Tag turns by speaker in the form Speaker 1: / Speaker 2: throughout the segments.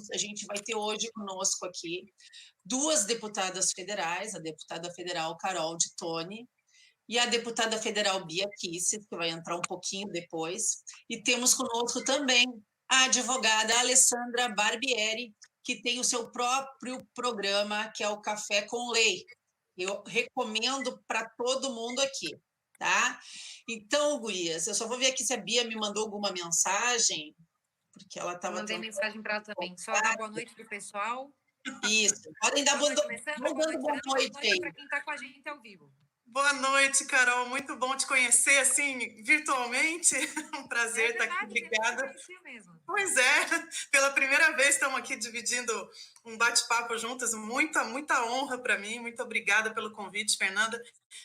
Speaker 1: News. A gente vai ter hoje conosco aqui duas deputadas federais, a deputada federal Carol de Tone e a deputada federal Bia Kicis, que vai entrar um pouquinho depois. E temos conosco também a advogada Alessandra Barbieri, que tem o seu próprio programa, que é o Café com Lei. Eu recomendo para todo mundo aqui, tá? Então, gurias, eu só vou ver aqui se a Bia me mandou alguma mensagem, porque ela estava
Speaker 2: Mandei mensagem para ela também. Só dar boa noite para o pessoal.
Speaker 1: Isso. Podem dar boa noite,
Speaker 2: boa noite para quem está com a gente ao vivo.
Speaker 3: Boa noite, Carol. Muito bom te conhecer, assim, virtualmente. Um prazer estar aqui. Obrigada.
Speaker 2: Mesmo.
Speaker 3: Pois é. Pela primeira vez estamos aqui dividindo um bate-papo juntas. Muita honra para mim. Muito obrigada pelo convite, Fernanda.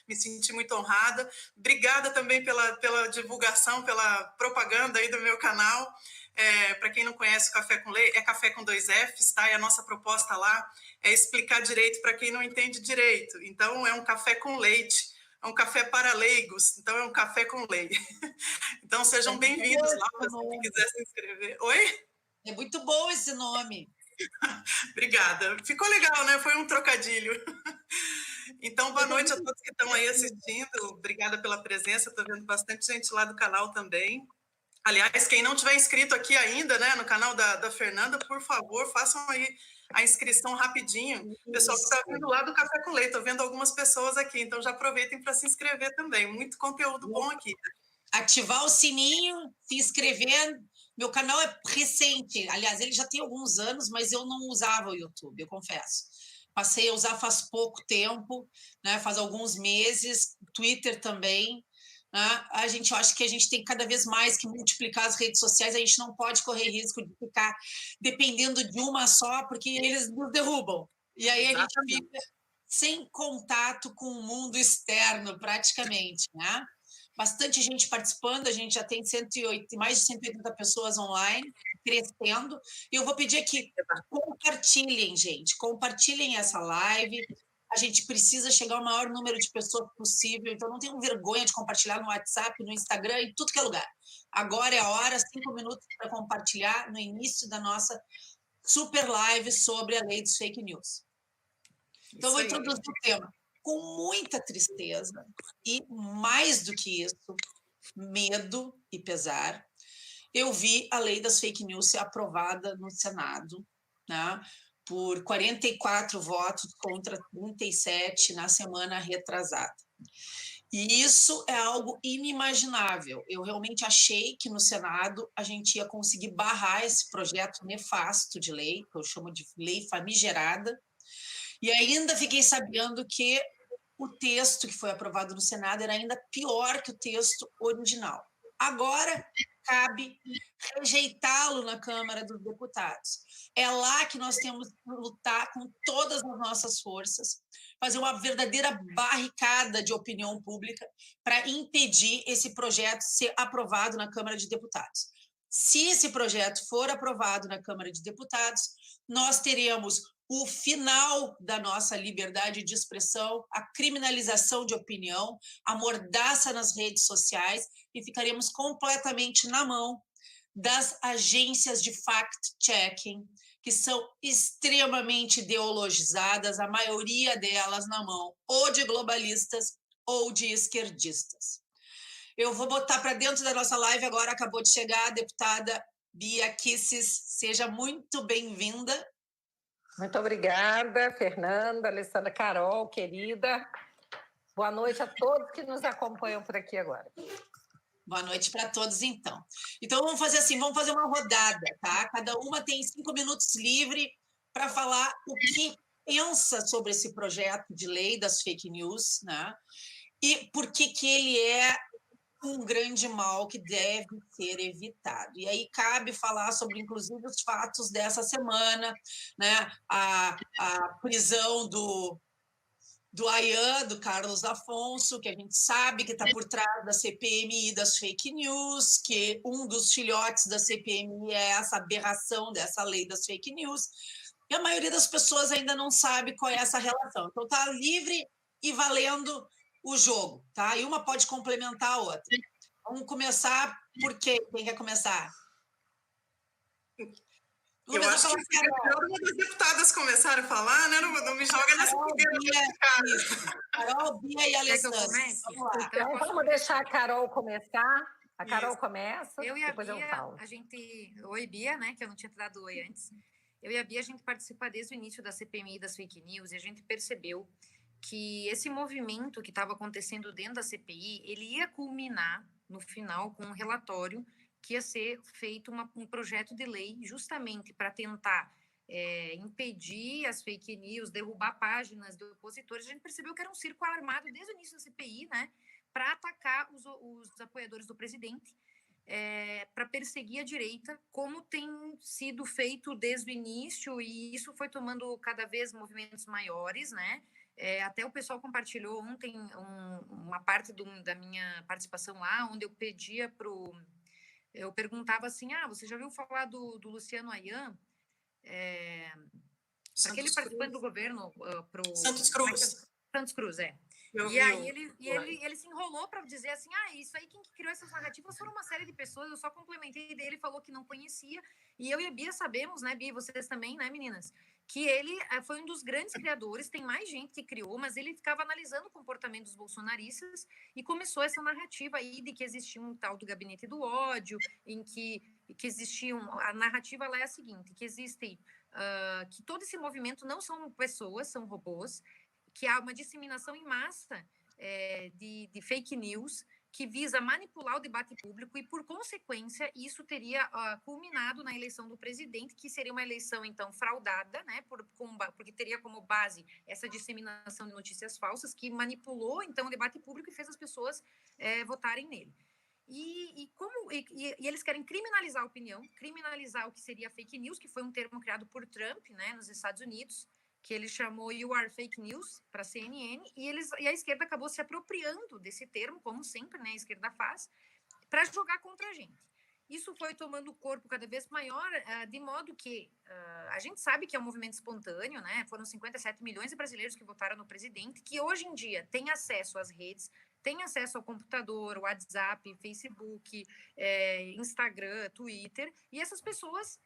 Speaker 3: Me senti muito honrada. Obrigada também pela divulgação, pela propaganda aí do meu canal. Para quem não conhece o Café com Lei, é Café com 2 Fs, tá? E a nossa proposta lá é explicar direito para quem não entende direito. Então, é um café com leite, é um café para leigos, então é um café com lei. Então, sejam bem-vindos lá, se quiser se inscrever. Oi?
Speaker 1: É muito bom esse nome.
Speaker 3: Obrigada. Ficou legal, né? Foi um trocadilho. Então, boa noite a todos que estão aí assistindo. Obrigada pela presença. Estou vendo bastante gente lá do canal também. Aliás, quem não tiver inscrito aqui ainda, né, no canal da Fernanda, por favor, façam aí a inscrição rapidinho. O pessoal que está vindo lá do Café com Leite, estou vendo algumas pessoas aqui, então já aproveitem para se inscrever também. Muito conteúdo bom aqui.
Speaker 1: Ativar o sininho, se inscrever. Meu canal é recente, aliás, ele já tem alguns anos, mas eu não usava o YouTube, eu confesso. Passei a usar faz pouco tempo, né, faz alguns meses, Twitter também. A gente acha que a gente tem cada vez mais que multiplicar as redes sociais, a gente não pode correr risco de ficar dependendo de uma só, porque eles nos derrubam. E aí a gente fica sem contato com o mundo externo, praticamente, né? Bastante gente participando, a gente já tem mais de 180 pessoas online, crescendo. E eu vou pedir aqui, compartilhem, gente, compartilhem essa live. A gente precisa chegar ao maior número de pessoas possível, então não tenham vergonha de compartilhar no WhatsApp, no Instagram, em tudo que é lugar. Agora é a hora, 5 minutos para compartilhar no início da nossa super live sobre a lei dos fake news. Então, eu vou introduzir o tema com muita tristeza e, mais do que isso, medo e pesar. Eu vi a lei das fake news ser aprovada no Senado, né, por 44 votos contra 37 na semana retrasada. E isso é algo inimaginável. Eu realmente achei que no Senado a gente ia conseguir barrar esse projeto nefasto de lei, que eu chamo de lei famigerada, e ainda fiquei sabendo que o texto que foi aprovado no Senado era ainda pior que o texto original. Agora, cabe rejeitá-lo na Câmara dos Deputados. É lá que nós temos que lutar com todas as nossas forças, fazer uma verdadeira barricada de opinião pública para impedir esse projeto ser aprovado na Câmara de Deputados. Se esse projeto for aprovado na Câmara de Deputados, nós teremos o final da nossa liberdade de expressão, a criminalização de opinião, a mordaça nas redes sociais e ficaremos completamente na mão das agências de fact-checking, que são extremamente ideologizadas, a maioria delas na mão ou de globalistas ou de esquerdistas. Eu vou botar para dentro da nossa live agora, acabou de chegar a deputada Bia Kicis, seja muito bem-vinda.
Speaker 4: Muito obrigada, Fernanda, Alessandra, Carol, querida. Boa noite a todos que nos acompanham por aqui agora.
Speaker 1: Boa noite para todos, então. Então, vamos fazer assim, vamos fazer uma rodada, tá? Cada uma tem 5 minutos livre para falar o que pensa sobre esse projeto de lei das fake news, né? E por que ele é um grande mal que deve ser evitado. E aí cabe falar sobre, inclusive, os fatos dessa semana, né? A prisão do Ayan, do Carlos Afonso, que a gente sabe que está por trás da CPMI das fake news, que um dos filhotes da CPMI é essa aberração dessa lei das fake news, e a maioria das pessoas ainda não sabe qual é essa relação. Então, está livre e valendo o jogo, tá? E uma pode complementar a outra. Vamos começar por quê? Quem quer começar?
Speaker 3: Eu acho que uma das deputadas começaram a falar, né? Não me joga nessa fogueira.
Speaker 1: Carol, Bia e Alessandra.
Speaker 2: Vamos lá.
Speaker 4: Então, vamos deixar a Carol começar. A Carol começa,
Speaker 2: eu e a
Speaker 4: depois
Speaker 2: Bia,
Speaker 4: eu falo.
Speaker 2: Oi, Bia, né? Que eu não tinha te dado oi antes. Eu e a Bia, a gente participa desde o início da CPMI das fake news e a gente percebeu que esse movimento que estava acontecendo dentro da CPI, ele ia culminar no final com um relatório que ia ser feito um projeto de lei justamente para tentar impedir as fake news, derrubar páginas de opositores. A gente percebeu que era um circo armado desde o início da CPI, né, para atacar os apoiadores do presidente, para perseguir a direita, como tem sido feito desde o início, e isso foi tomando cada vez movimentos maiores, né? Até o pessoal compartilhou ontem uma parte da minha participação lá, onde eu pedia eu perguntava assim, você já ouviu falar do Luciano Ayan? Aquele participante do governo
Speaker 3: Santos Cruz.
Speaker 2: Santos Cruz, E aí ele se enrolou para dizer assim, isso aí, quem criou essas narrativas foram uma série de pessoas, eu só complementei dele, falou que não conhecia, e eu e a Bia sabemos, né, Bia, vocês também, né, meninas, que ele foi um dos grandes criadores, tem mais gente que criou, mas ele ficava analisando o comportamento dos bolsonaristas e começou essa narrativa aí de que existia um tal do gabinete do ódio, em que existia a narrativa lá é a seguinte, que existe, que todo esse movimento não são pessoas, são robôs, que há uma disseminação em massa de fake news que visa manipular o debate público e, por consequência, isso teria culminado na eleição do presidente, que seria uma eleição, então, fraudada, né, porque teria como base essa disseminação de notícias falsas que manipulou, então, o debate público e fez as pessoas votarem nele. E eles querem criminalizar a opinião, criminalizar o que seria fake news, que foi um termo criado por Trump, né, nos Estados Unidos, que ele chamou You Are Fake News para a CNN, e a esquerda acabou se apropriando desse termo, como sempre, né, a esquerda faz, para jogar contra a gente. Isso foi tomando corpo cada vez maior, de modo que a gente sabe que é um movimento espontâneo, né? Foram 57 milhões de brasileiros que votaram no presidente, que hoje em dia têm acesso às redes, têm acesso ao computador, WhatsApp, Facebook, Instagram, Twitter, e essas pessoas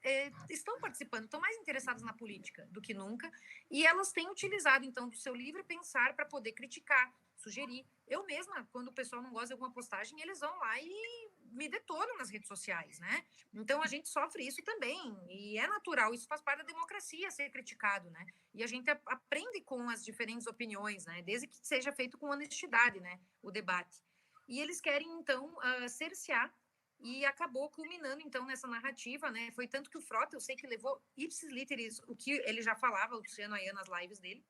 Speaker 2: estão participando, estão mais interessadas na política do que nunca, e elas têm utilizado, então, do seu livre pensar para poder criticar, sugerir. Eu mesma, quando o pessoal não gosta de alguma postagem, eles vão lá e me detonam nas redes sociais, né? Então, a gente sofre isso também, e é natural, isso faz parte da democracia ser criticado, né? E a gente aprende com as diferentes opiniões, né? Desde que seja feito com honestidade, né? O debate. E eles querem, então, cercear, e acabou culminando, então, nessa narrativa, né? Foi tanto que o Frota, eu sei que levou ipsis literis o que ele já falava, o Luciano Ayan, nas lives dele,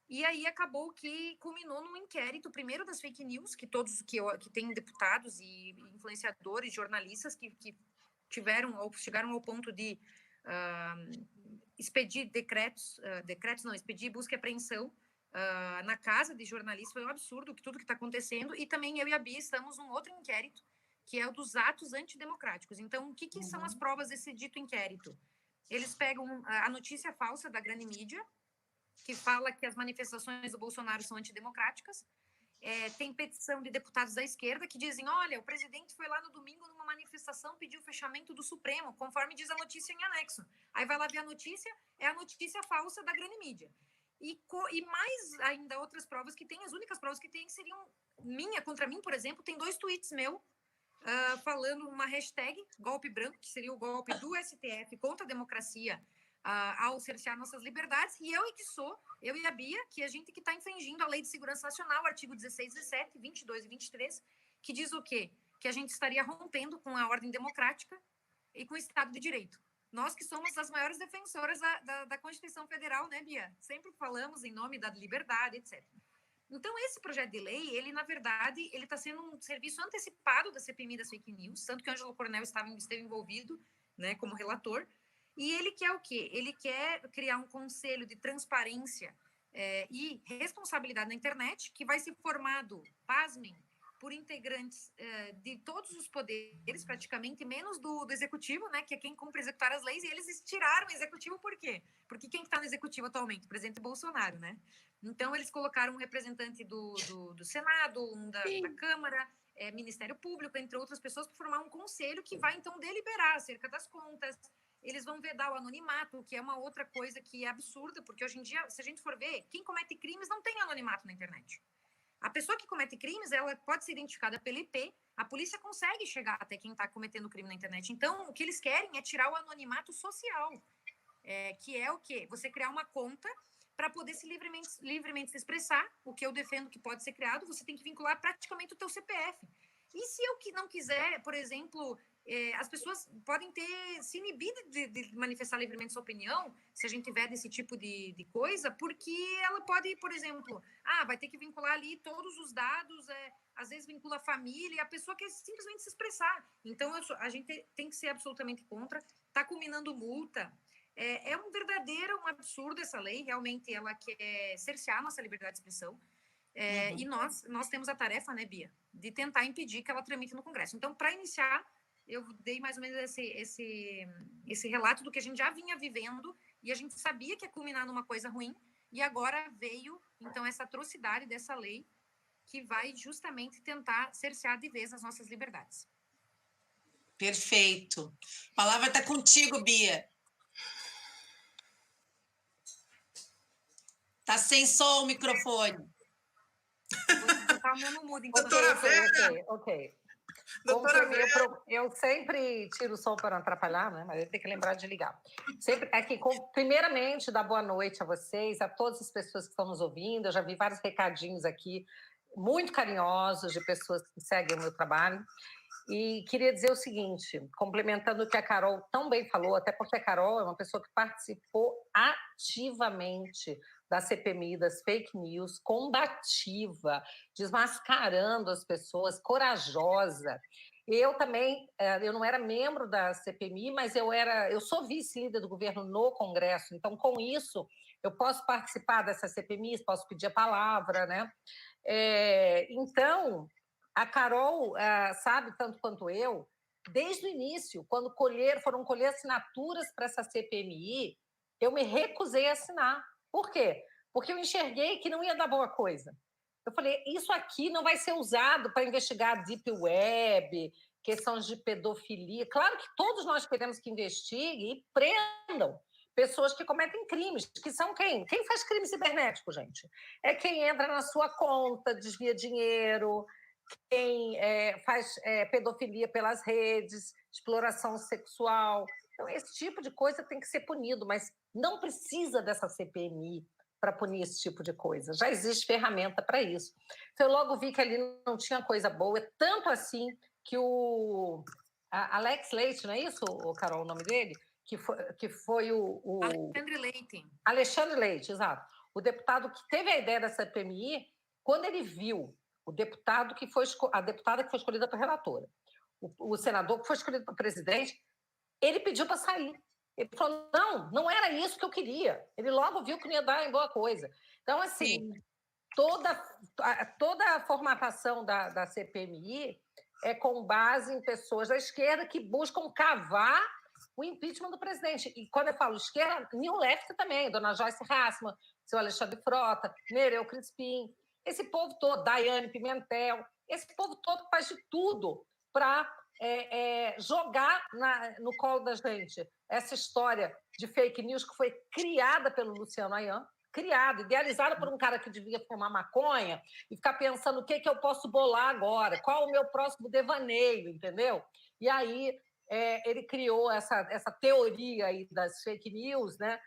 Speaker 2: e aí acabou que culminou num inquérito, primeiro das fake news, que tem deputados e influenciadores, jornalistas que chegaram ao ponto de expedir expedir busca e apreensão na casa de jornalistas. Foi um absurdo tudo que está acontecendo. E também eu e a Bia estamos num outro inquérito, que é o dos atos antidemocráticos. Então, o que são as provas desse dito inquérito? Eles pegam a notícia falsa da grande mídia, que fala que as manifestações do Bolsonaro são antidemocráticas. Tem petição de deputados da esquerda que dizem, olha, o presidente foi lá no domingo numa manifestação, pediu o fechamento do Supremo, conforme diz a notícia em anexo. Aí vai lá ver a notícia, é a notícia falsa da grande mídia. E mais ainda outras provas que tem, as únicas provas que tem seriam contra mim, por exemplo, tem 2 tweets meus falando uma hashtag, golpe branco, que seria o golpe do STF contra a democracia, ao cercear nossas liberdades, e eu e a Bia, que a gente que está infringindo a Lei de Segurança Nacional, artigo 16, 17, 22 e 23, que diz o quê? Que a gente estaria rompendo com a ordem democrática e com o Estado de Direito. Nós que somos as maiores defensoras da Constituição Federal, né, Bia? Sempre falamos em nome da liberdade, etc. Então, esse projeto de lei, ele, na verdade, ele está sendo um serviço antecipado da CPMI das fake news, tanto que o Ângelo Coronel esteve envolvido, né, como relator. E ele quer o quê? Ele quer criar um conselho de transparência e responsabilidade na internet, que vai ser formado, pasmem, por integrantes de todos os poderes, praticamente, menos do executivo, né, que é quem cumpre executar as leis, e eles tiraram o executivo por quê? Porque quem está no executivo atualmente? O presidente Bolsonaro, né? Então, eles colocaram um representante do Senado, um da Câmara, Ministério Público, entre outras pessoas, para formar um conselho que vai, então, deliberar acerca das contas, eles vão vedar o anonimato, que é uma outra coisa que é absurda, porque hoje em dia, se a gente for ver, quem comete crimes não tem anonimato na internet. A pessoa que comete crimes, ela pode ser identificada pelo IP, a polícia consegue chegar até quem está cometendo crime na internet. Então, o que eles querem é tirar o anonimato social, que é o quê? Você criar uma conta para poder livremente se expressar, o que eu defendo que pode ser criado, você tem que vincular praticamente o teu CPF. E se eu não quiser, por exemplo, as pessoas podem se inibir de manifestar livremente sua opinião, se a gente tiver desse tipo de coisa, porque ela pode, por exemplo, vai ter que vincular ali todos os dados, às vezes vincula a família, e a pessoa quer simplesmente se expressar. Então, a gente tem que ser absolutamente contra, está culminando multa. É um absurdo essa lei, realmente ela quer cercear nossa liberdade de expressão, e nós temos a tarefa, né, Bia, de tentar impedir que ela tramite no Congresso. Então, para iniciar, eu dei mais ou menos esse relato do que a gente já vinha vivendo, e a gente sabia que ia culminar numa coisa ruim, e agora veio, então, essa atrocidade dessa lei, que vai justamente tentar cercear de vez as nossas liberdades.
Speaker 1: Perfeito. A palavra está contigo, Bia. Está sem som o microfone.
Speaker 2: Vou botar o meu no mudo.
Speaker 3: Doutora Vera!
Speaker 4: Ok.
Speaker 3: Doutora Vera!
Speaker 4: Eu sempre tiro o som para não atrapalhar, né? Mas eu tenho que lembrar de ligar. Sempre aqui, primeiramente, dar boa noite a vocês, a todas as pessoas que estão nos ouvindo. Eu já vi vários recadinhos aqui, muito carinhosos, de pessoas que seguem o meu trabalho. E queria dizer o seguinte, complementando o que a Carol tão bem falou, até porque a Carol é uma pessoa que participou ativamente da CPMI, das fake news, combativa, desmascarando as pessoas, corajosa. Eu também, eu não era membro da CPMI, mas eu sou vice-líder do governo no Congresso, então, com isso, eu posso participar dessa CPMI, posso pedir a palavra, né? Então, a Carol sabe tanto quanto eu, desde o início, quando foram colher assinaturas para essa CPMI, eu me recusei a assinar. Por quê? Porque eu enxerguei que não ia dar boa coisa. Eu falei, isso aqui não vai ser usado para investigar Deep Web, questões de pedofilia. Claro que todos nós queremos que investiguem e prendam pessoas que cometem crimes, que são quem? Quem faz crime cibernético, gente? É quem entra na sua conta, desvia dinheiro, quem faz pedofilia pelas redes, exploração sexual. Então, esse tipo de coisa tem que ser punido, mas não precisa dessa CPMI para punir esse tipo de coisa. Já existe ferramenta para isso. Então, eu logo vi que ali não tinha coisa boa, tanto assim que o Alex Leite, não é isso, Carol, o nome dele? Que foi o
Speaker 2: Alexandre Leite.
Speaker 4: Alexandre Leite, exato. O deputado que teve a ideia da CPMI, quando ele viu a deputada que foi escolhida para relatora, o senador que foi escolhido para presidente, ele pediu para sair. Ele falou, não era isso que eu queria. Ele logo viu que não ia dar em boa coisa. Então, assim, toda a formatação da CPMI é com base em pessoas da esquerda que buscam cavar o impeachment do presidente. E quando eu falo esquerda, New Left também, dona Joyce Hasselmann, seu Alexandre Frota, Nereu Crispim, esse povo todo, Daiane Pimentel, esse povo todo faz de tudo para jogar no colo da gente essa história de fake news que foi criada pelo Luciano Ayan, idealizada por um cara que devia fumar maconha e ficar pensando o que eu posso bolar agora, qual o meu próximo devaneio, entendeu? E aí ele criou essa teoria aí das fake news, né?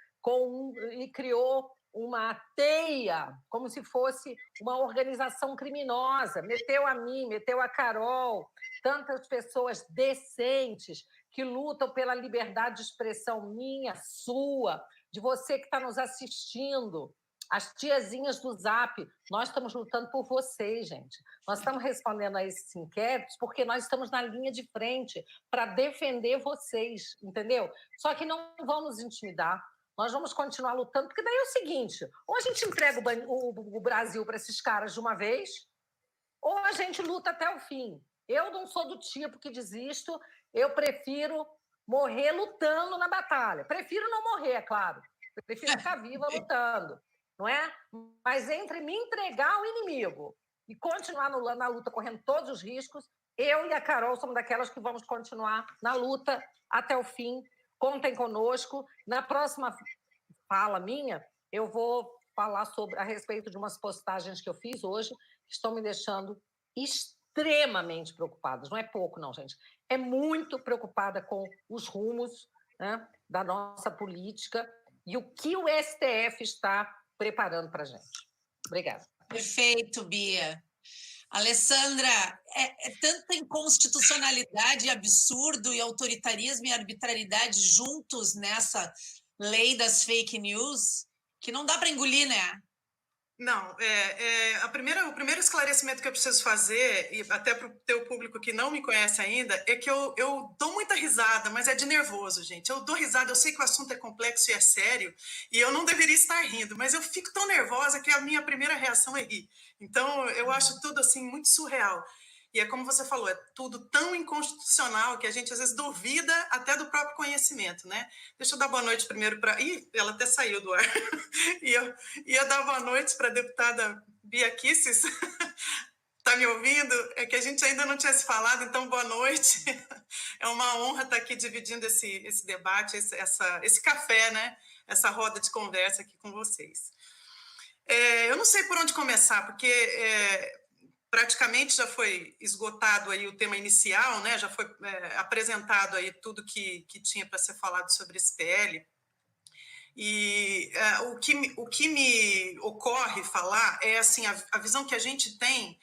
Speaker 4: E criou uma teia, como se fosse uma organização criminosa. Meteu a mim, meteu a Carol, tantas pessoas decentes que lutam pela liberdade de expressão minha, sua, de você que está nos assistindo, as tiazinhas do Zap. Nós estamos lutando por vocês, gente. Nós estamos respondendo a esses inquéritos porque nós estamos na linha de frente para defender vocês, entendeu? Só que não vão nos intimidar. Nós vamos continuar lutando, porque daí é o seguinte, ou a gente entrega o Brasil para esses caras de uma vez, ou a gente luta até o fim. Eu não sou do tipo que desisto, eu prefiro morrer lutando na batalha. Prefiro não morrer, é claro. Prefiro ficar viva lutando, não é? Mas entre me entregar ao inimigo e continuar na luta, correndo todos os riscos, eu e a Carol somos daquelas que vamos continuar na luta até o fim, contem conosco. Na próxima fala minha, eu vou falar a respeito de umas postagens que eu fiz hoje, que estão me deixando extremamente preocupadas. Não é pouco, não, gente. É muito preocupada com os rumos, né, da nossa política e o que o STF está preparando para a gente. Obrigada.
Speaker 1: Perfeito, Bia. Alessandra, é tanta inconstitucionalidade, absurdo e autoritarismo e arbitrariedade juntos nessa lei das fake news que não dá para engolir, né?
Speaker 3: Não, o primeiro esclarecimento que eu preciso fazer, e até para o teu público que não me conhece ainda, é que eu dou muita risada, mas é de nervoso, gente. Eu dou risada, eu sei que o assunto é complexo e é sério, e eu não deveria estar rindo, mas eu fico tão nervosa que a minha primeira reação é rir. Então, eu acho tudo assim muito surreal. E é como você falou, é tudo tão inconstitucional que a gente às vezes duvida até do próprio conhecimento, né? Deixa eu dar boa noite primeiro para... Ih, ela até saiu do ar. ia dar boa noite para a deputada Bia Kicis. Está me ouvindo? É que a gente ainda não tinha se falado, então boa noite. É uma honra estar aqui dividindo esse debate, esse café, né? Essa roda de conversa aqui com vocês. Eu não sei por onde começar, porque... praticamente já foi esgotado aí o tema inicial, né? Já foi apresentado aí tudo que tinha para ser falado sobre esse PL. E o que me ocorre falar é assim, a visão que a gente tem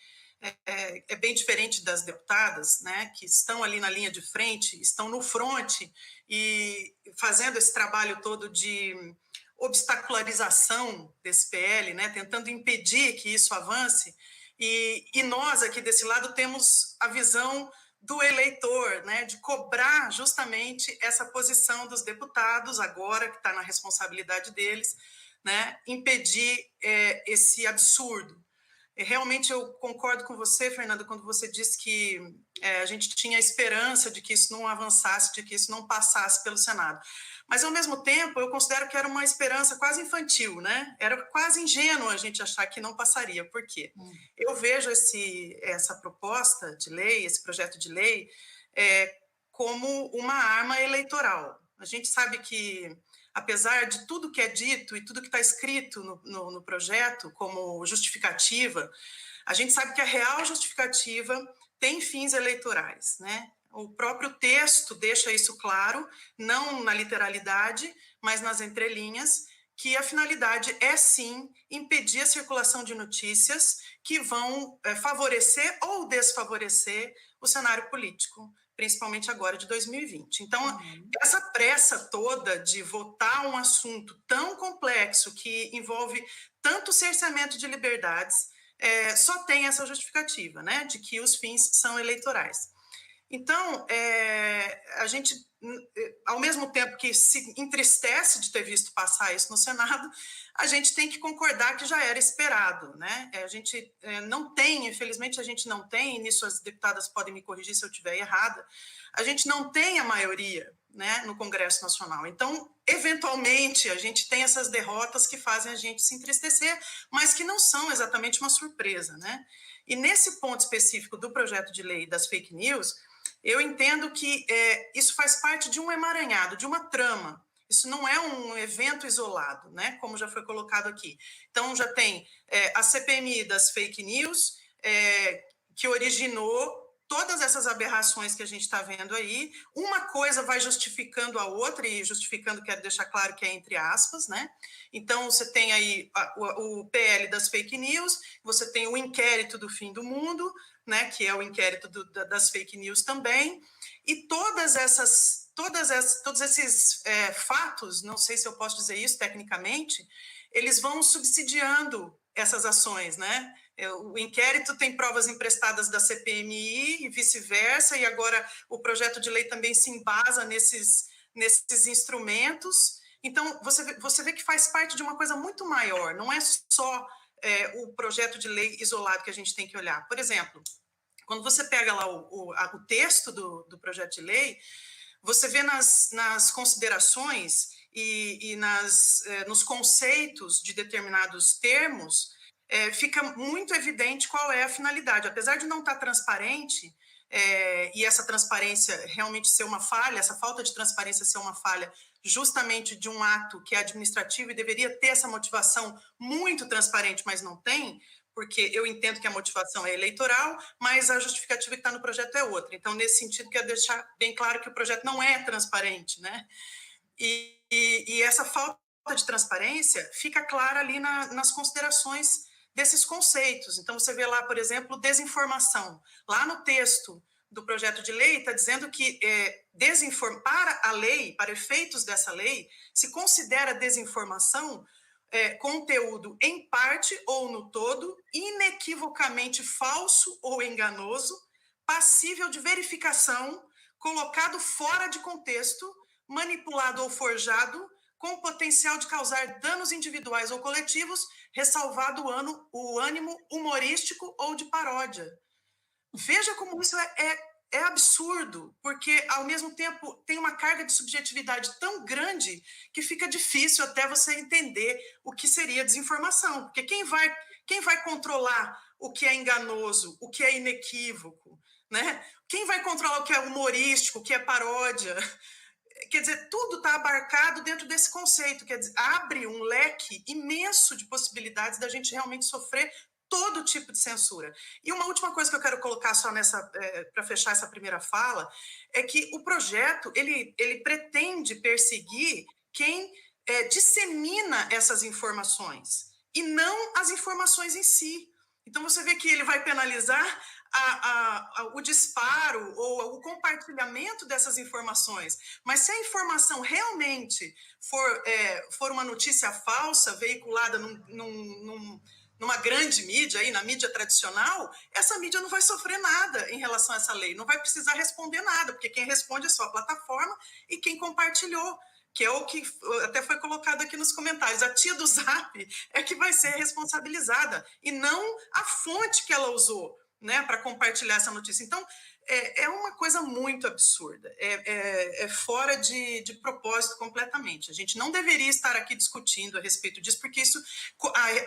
Speaker 3: é bem diferente das deputadas, né? Que estão ali na linha de frente, estão no fronte e fazendo esse trabalho todo de obstacularização desse PL, né? Tentando impedir que isso avance. E nós aqui desse lado temos a visão do eleitor, né, de cobrar justamente essa posição dos deputados, agora que está na responsabilidade deles, né, impedir esse absurdo. Realmente eu concordo com você, Fernanda, quando você disse que a gente tinha a esperança de que isso não avançasse, de que isso não passasse pelo Senado. Mas, ao mesmo tempo, eu considero que era uma esperança quase infantil, né? Era quase ingênuo a gente achar que não passaria. Por quê? Eu vejo essa proposta de lei, esse projeto de lei, como uma arma eleitoral. A gente sabe que, apesar de tudo que é dito e tudo que está escrito no projeto como justificativa, a gente sabe que a real justificativa tem fins eleitorais, né? O próprio texto deixa isso claro, não na literalidade, mas nas entrelinhas, que a finalidade é, sim, impedir a circulação de notícias que vão favorecer ou desfavorecer o cenário político, principalmente agora de 2020. Então, essa pressa toda de votar um assunto tão complexo que envolve tanto cerceamento de liberdades, só tem essa justificativa, né, de que os fins são eleitorais. Então, a gente, ao mesmo tempo que se entristece de ter visto passar isso no Senado, a gente tem que concordar que já era esperado, né? A gente não tem, infelizmente a gente não tem, e nisso as deputadas podem me corrigir se eu estiver errada, a gente não tem a maioria, né, no Congresso Nacional. Então, eventualmente, a gente tem essas derrotas que fazem a gente se entristecer, mas que não são exatamente uma surpresa, né? E nesse ponto específico do projeto de lei das fake news, eu entendo que isso faz parte de um emaranhado, de uma trama. Isso não é um evento isolado, né? Como já foi colocado aqui. Então, já tem a CPMI das fake news, que originou todas essas aberrações que a gente está vendo aí. Uma coisa vai justificando a outra, e justificando, quero deixar claro que é entre aspas, né? Então, você tem aí o PL das fake news, você tem o inquérito do fim do mundo, né, que é o inquérito das fake news também, e todos esses fatos, não sei se eu posso dizer isso tecnicamente, eles vão subsidiando essas ações, né? O inquérito tem provas emprestadas da CPMI e vice-versa, e agora o projeto de lei também se embasa nesses instrumentos. Então, você vê que faz parte de uma coisa muito maior, não é só o projeto de lei isolado que a gente tem que olhar. Por exemplo, quando você pega lá o texto do projeto de lei, você vê nas considerações e nos conceitos de determinados termos, fica muito evidente qual é a finalidade. Apesar de não estar transparente, e essa transparência realmente ser uma falha, essa falta de transparência ser uma falha justamente de um ato que é administrativo e deveria ter essa motivação muito transparente, mas não tem, porque eu entendo que a motivação é eleitoral, mas a justificativa que está no projeto é outra. Então, nesse sentido, quero deixar bem claro que o projeto não é transparente, né? E essa falta de transparência fica clara ali nas considerações desses conceitos. Então, você vê lá, por exemplo, desinformação. Lá no texto do projeto de lei está dizendo que para a lei, para efeitos dessa lei, se considera desinformação conteúdo em parte ou no todo, inequivocamente falso ou enganoso, passível de verificação, colocado fora de contexto, manipulado ou forjado, com potencial de causar danos individuais ou coletivos, ressalvado o ânimo humorístico ou de paródia. Veja como isso é absurdo, porque, ao mesmo tempo, tem uma carga de subjetividade tão grande que fica difícil até você entender o que seria desinformação. Porque quem vai controlar o que é enganoso, o que é inequívoco, né? Quem vai controlar o que é humorístico, o que é paródia? Quer dizer, tudo está abarcado dentro desse conceito. Quer dizer, abre um leque imenso de possibilidades da gente realmente sofrer todo tipo de censura. E uma última coisa que eu quero colocar só para fechar essa primeira fala, é que o projeto ele pretende perseguir quem dissemina essas informações, e não as informações em si. Então, você vê que ele vai penalizar o disparo ou o compartilhamento dessas informações. Mas se a informação realmente for uma notícia falsa, veiculada numa grande mídia, aí, na mídia tradicional, essa mídia não vai sofrer nada em relação a essa lei, não vai precisar responder nada, porque quem responde é só a plataforma e quem compartilhou, que é o que até foi colocado aqui nos comentários. A tia do Zap é que vai ser responsabilizada, e não a fonte que ela usou, né, para compartilhar essa notícia. Então, é uma coisa muito absurda, é fora de propósito completamente. A gente não deveria estar aqui discutindo a respeito disso, porque isso,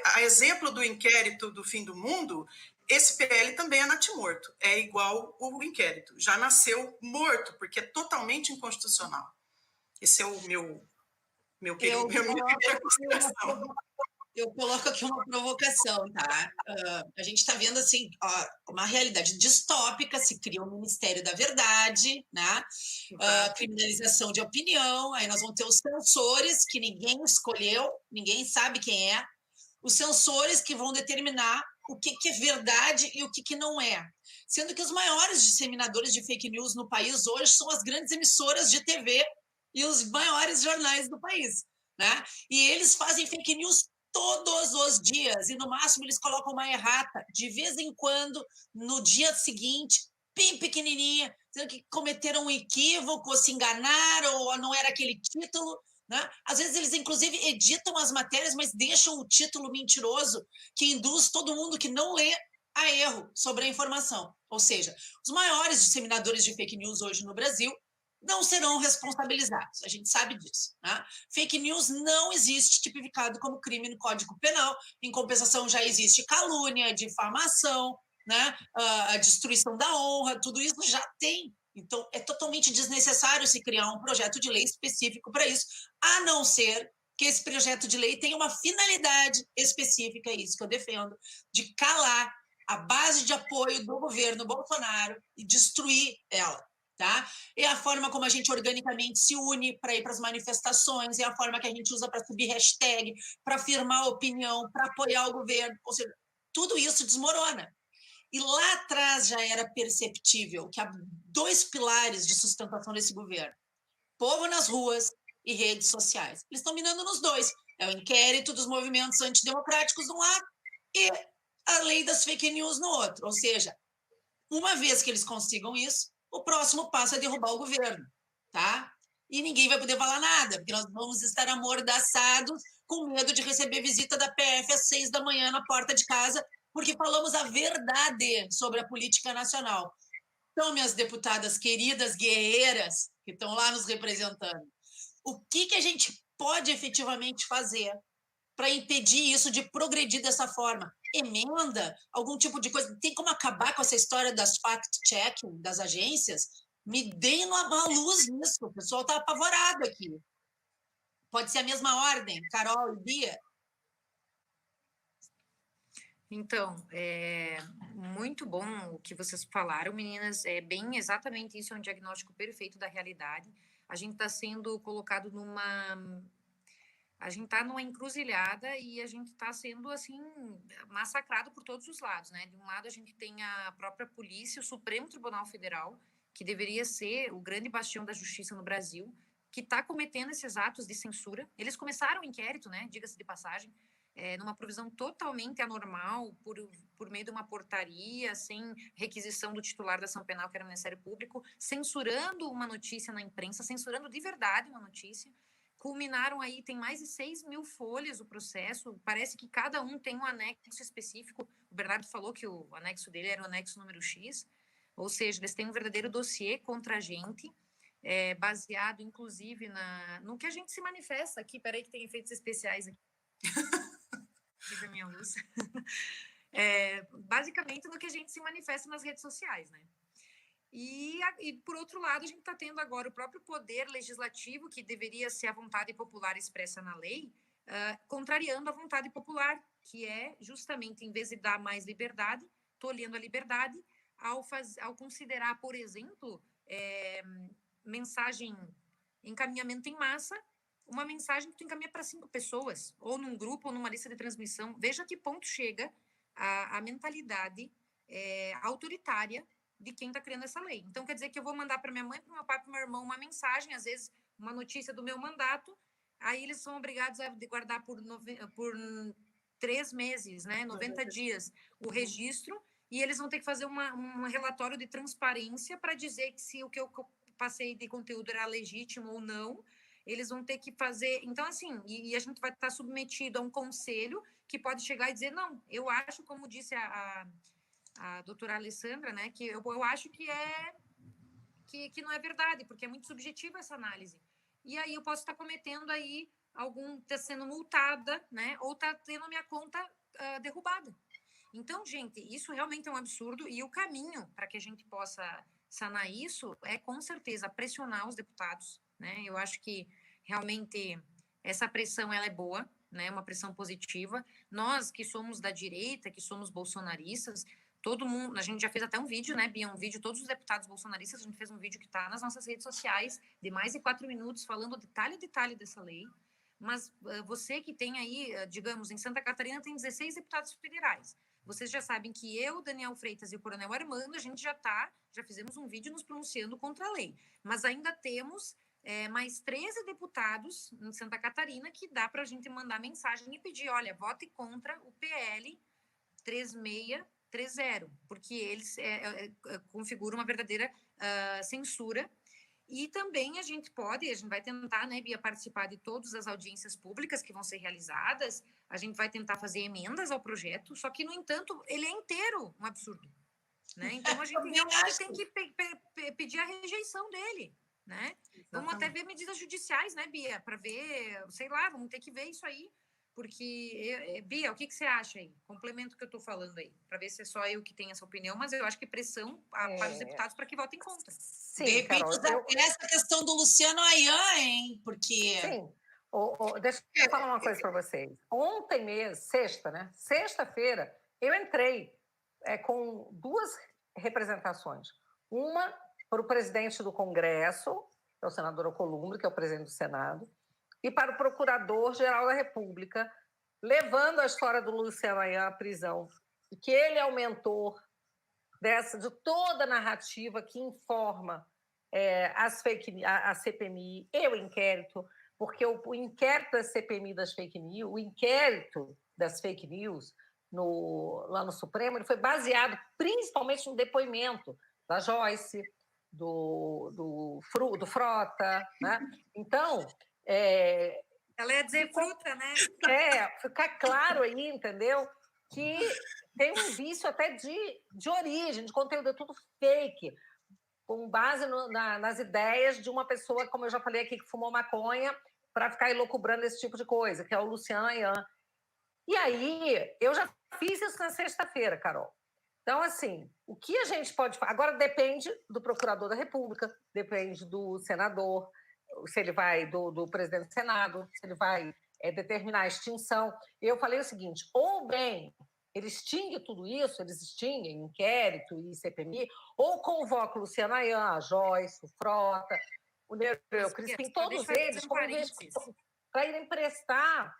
Speaker 3: a exemplo do inquérito do fim do mundo, esse PL também é natimorto, é igual o inquérito, já nasceu morto, porque é totalmente inconstitucional. Esse é o meu querido, minha primeira consideração.
Speaker 1: Eu coloco aqui uma provocação, tá? A gente está vendo assim uma realidade distópica, se cria um Ministério da Verdade, né? Criminalização de opinião, aí nós vamos ter os censores que ninguém escolheu, ninguém sabe quem é, os censores que vão determinar o que é verdade e o que não é. Sendo que os maiores disseminadores de fake news no país hoje são as grandes emissoras de TV e os maiores jornais do país, né? E eles fazem fake news todos os dias, e no máximo eles colocam uma errata, de vez em quando, no dia seguinte, bem pequenininha, dizendo que cometeram um equívoco, ou se enganaram, ou não era aquele título, né? Às vezes eles, inclusive, editam as matérias, mas deixam o título mentiroso, que induz todo mundo que não lê a erro sobre a informação. Ou seja, os maiores disseminadores de fake news hoje no Brasil não serão responsabilizados, a gente sabe disso, né? Fake news não existe tipificado como crime no Código Penal, em compensação já existe calúnia, difamação, né? A destruição da honra, tudo isso já tem. Então, é totalmente desnecessário se criar um projeto de lei específico para isso, a não ser que esse projeto de lei tenha uma finalidade específica, é isso que eu defendo, de calar a base de apoio do governo Bolsonaro e destruir ela. Tá? É a forma como a gente organicamente se une para ir para as manifestações, é a forma que a gente usa para subir hashtag, para afirmar opinião, para apoiar o governo. Ou seja, tudo isso desmorona. E lá atrás já era perceptível que há dois pilares de sustentação desse governo: povo nas ruas e redes sociais. Eles estão minando nos dois. É o inquérito dos movimentos antidemocráticos de um lado e a lei das fake news no outro. Ou seja, uma vez que eles consigam isso, o próximo passo é derrubar o governo, tá? E ninguém vai poder falar nada, porque nós vamos estar amordaçados com medo de receber visita da PF às 6 da manhã na porta de casa, porque falamos a verdade sobre a política nacional. Então, minhas deputadas queridas, guerreiras, que estão lá nos representando, o que a gente pode efetivamente fazer para impedir isso de progredir dessa forma? Emenda, algum tipo de coisa? Tem como acabar com essa história das fact-checking das agências? Me deem uma luz nisso, o pessoal está apavorado aqui. Pode ser a mesma ordem, Carol e Bia?
Speaker 2: Então, muito bom o que vocês falaram, meninas. É bem exatamente isso, é um diagnóstico perfeito da realidade. A gente está sendo colocado a gente está numa encruzilhada e a gente está sendo, assim, massacrado por todos os lados, né? De um lado, a gente tem a própria polícia, o Supremo Tribunal Federal, que deveria ser o grande bastião da justiça no Brasil, que está cometendo esses atos de censura. Eles começaram o inquérito, né? Diga-se de passagem, numa provisão totalmente anormal, por meio de uma portaria, sem requisição do titular da ação penal, que era o Ministério Público, censurando uma notícia na imprensa, censurando de verdade uma notícia. Culminaram aí, tem mais de 6.000 folhas o processo, parece que cada um tem um anexo específico. O Bernardo falou que o anexo dele era o anexo número X, ou seja, eles têm um verdadeiro dossiê contra a gente, baseado, inclusive, no que a gente se manifesta aqui. Peraí que tem efeitos especiais aqui. Viva minha luz. Basicamente, no que a gente se manifesta nas redes sociais, né? E, por outro lado, a gente está tendo agora o próprio poder legislativo, que deveria ser a vontade popular expressa na lei, contrariando a vontade popular, que é justamente, em vez de dar mais liberdade, tolhendo a liberdade, ao considerar, por exemplo, encaminhamento em massa, uma mensagem que tu encaminha para 5 pessoas, ou num grupo, ou numa lista de transmissão. Veja a que ponto chega a mentalidade autoritária de quem está criando essa lei. Então, quer dizer que eu vou mandar para minha mãe, para o meu pai, para o meu irmão uma mensagem, às vezes uma notícia do meu mandato, aí eles são obrigados a guardar por 3 meses, né, 90 dias, o registro, e eles vão ter que fazer um relatório de transparência para dizer que se o que eu passei de conteúdo era legítimo ou não. Eles vão ter que fazer... Então, assim, e a gente vai estar submetido a um conselho que pode chegar e dizer, não, eu acho, como disse a doutora Alessandra, né, que eu acho que não é verdade, porque é muito subjetiva essa análise. E aí eu posso estar cometendo aí tá sendo multada, né, ou tá tendo a minha conta derrubada. Então, gente, isso realmente é um absurdo, e o caminho para que a gente possa sanar isso é, com certeza, pressionar os deputados, né? Eu acho que realmente essa pressão ela é boa, né? Uma pressão positiva. Nós que somos da direita, que somos bolsonaristas, todo mundo, a gente já fez até um vídeo, né, Bia? Um vídeo, todos os deputados bolsonaristas, a gente fez um vídeo que está nas nossas redes sociais, de mais de 4 minutos, falando detalhe a detalhe dessa lei. Mas você que tem aí, digamos, em Santa Catarina tem 16 deputados federais. Vocês já sabem que eu, Daniel Freitas e o Coronel Armando, a gente já fizemos um vídeo nos pronunciando contra a lei. Mas ainda temos mais 13 deputados em Santa Catarina que dá para a gente mandar mensagem e pedir, olha, vote contra o PL 3630, porque eles configuram uma verdadeira censura. E também a gente vai tentar, né, Bia, participar de todas as audiências públicas que vão ser realizadas, a gente vai tentar fazer emendas ao projeto, só que, no entanto, ele é inteiro um absurdo, né? Então, a gente realmente tem que pedir a rejeição dele, né? Exatamente. Vamos até ver medidas judiciais, né, Bia, para ver, sei lá, vamos ter que ver isso aí, porque, Bia, o que você acha aí? Complemento o que eu estou falando aí, para ver se é só eu que tenho essa opinião, mas eu acho que pressão para os deputados para que votem contra.
Speaker 1: Sim, de repente, Carol, essa questão do Luciano Ayan, hein? Porque...
Speaker 4: Sim. Deixa eu falar uma coisa para vocês. Ontem mesmo, sexta, né? Sexta-feira, eu entrei com 2 representações. Uma para o presidente do Congresso, que é o senador Alcolumbre, que é o presidente do Senado, e para o Procurador-Geral da República, levando a história do Luciano Ayan à prisão, e que ele é o mentor de toda a narrativa que informa a CPMI e o inquérito, porque o inquérito da CPMI das fake news, o inquérito das fake news lá no Supremo, ele foi baseado principalmente no depoimento da Joyce, do Frota, né? Então...
Speaker 2: ela ia dizer fruta, né?
Speaker 4: Ficar claro aí, entendeu? Que tem um vício até de origem, de conteúdo, é tudo fake, com base nas ideias de uma pessoa, como eu já falei aqui, que fumou maconha para ficar elucubrando esse tipo de coisa, que é o Luciano Ayan. E aí, eu já fiz isso na sexta-feira, Carol. Então, assim, o que a gente pode fazer? Agora depende do procurador da República, depende do senador, se ele vai, do presidente do Senado, se ele vai determinar a extinção. Eu falei o seguinte, ou bem ele extingue tudo isso, eles extinguem inquérito e CPMI, ou convoca o Luciano Ayan, a Joyce, o Frota, o Nereu, o Crispim, todos eles, para irem prestar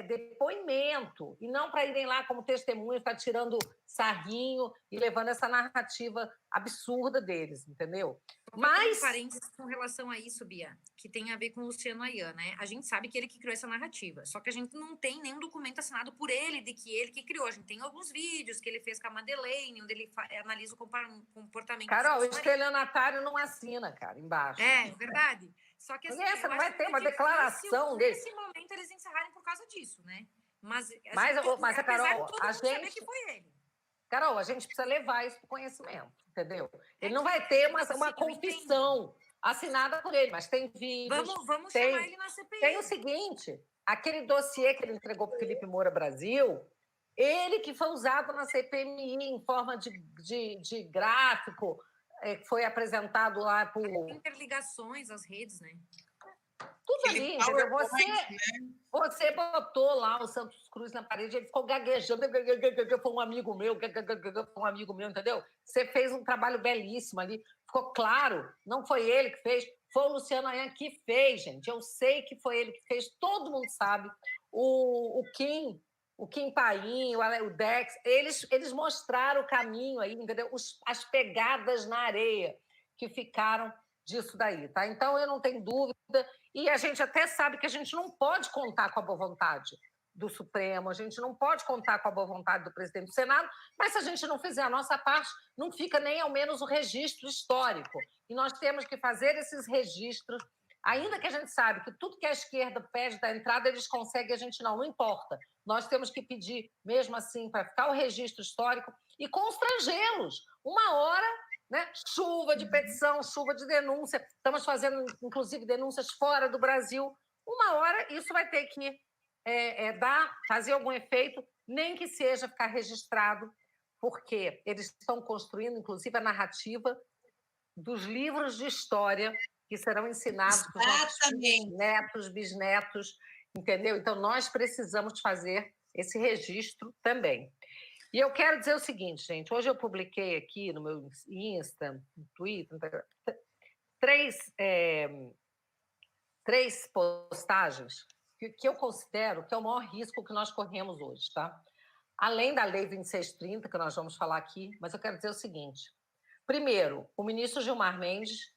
Speaker 4: depoimento, e não para irem lá como testemunha, ficar tirando sarrinho e levando essa narrativa absurda deles, entendeu?
Speaker 2: Mas... parênteses com relação a isso, Bia, que tem a ver com o Luciano Ayan, né? A gente sabe que ele que criou essa narrativa, só que a gente não tem nenhum documento assinado por ele de que ele que criou. A gente tem alguns vídeos que ele fez com a Madeleine, onde ele analisa o comportamento...
Speaker 4: Carol, o estelionatário não assina, cara, embaixo.
Speaker 2: É verdade. Só que assim,
Speaker 4: não vai ter uma declaração dele.
Speaker 2: Nesse momento eles encerrarem por causa disso, né? Mas
Speaker 4: a Carol,
Speaker 2: a gente saber que foi ele.
Speaker 4: Carol, a gente precisa levar isso para o conhecimento, entendeu? Ele não vai ter uma confissão assinada por ele, mas tem vídeos.
Speaker 2: Vamos chamar ele na CPI.
Speaker 4: Tem o seguinte: aquele dossiê que ele entregou para o Felipe Moura Brasil, ele que foi usado na CPMI em forma de gráfico, foi apresentado lá por...
Speaker 2: interligações às redes, né?
Speaker 4: Tudo ali, entendeu? Você botou lá o Santos Cruz na parede, ele ficou gaguejando, foi um amigo meu, entendeu? Você fez um trabalho belíssimo ali, ficou claro, não foi ele que fez, foi o Luciano Ayan que fez, gente. Eu sei que foi ele que fez, todo mundo sabe. O Kim Paim, o Dex, eles mostraram o caminho aí, entendeu? As pegadas na areia que ficaram disso daí, tá? Então, eu não tenho dúvida, e a gente até sabe que a gente não pode contar com a boa vontade do Supremo, a gente não pode contar com a boa vontade do presidente do Senado, mas se a gente não fizer a nossa parte, não fica nem ao menos o registro histórico. E nós temos que fazer esses registros, ainda que a gente sabe que tudo que a esquerda pede da entrada, eles conseguem, a gente não importa. Nós temos que pedir, mesmo assim, para ficar o registro histórico e constrangê-los. Uma hora, né? Chuva de petição, chuva de denúncia. Estamos fazendo, inclusive, denúncias fora do Brasil. Uma hora isso vai ter que fazer algum efeito, nem que seja ficar registrado, porque eles estão construindo, inclusive, a narrativa dos livros de história que serão ensinados para os nossos netos, bisnetos, entendeu? Então, nós precisamos fazer esse registro também. E eu quero dizer o seguinte, gente, hoje eu publiquei aqui no meu Insta, no Twitter, três postagens que eu considero que é o maior risco que nós corremos hoje, tá? Além da Lei 2630, que nós vamos falar aqui, mas eu quero dizer o seguinte. Primeiro, o ministro Gilmar Mendes,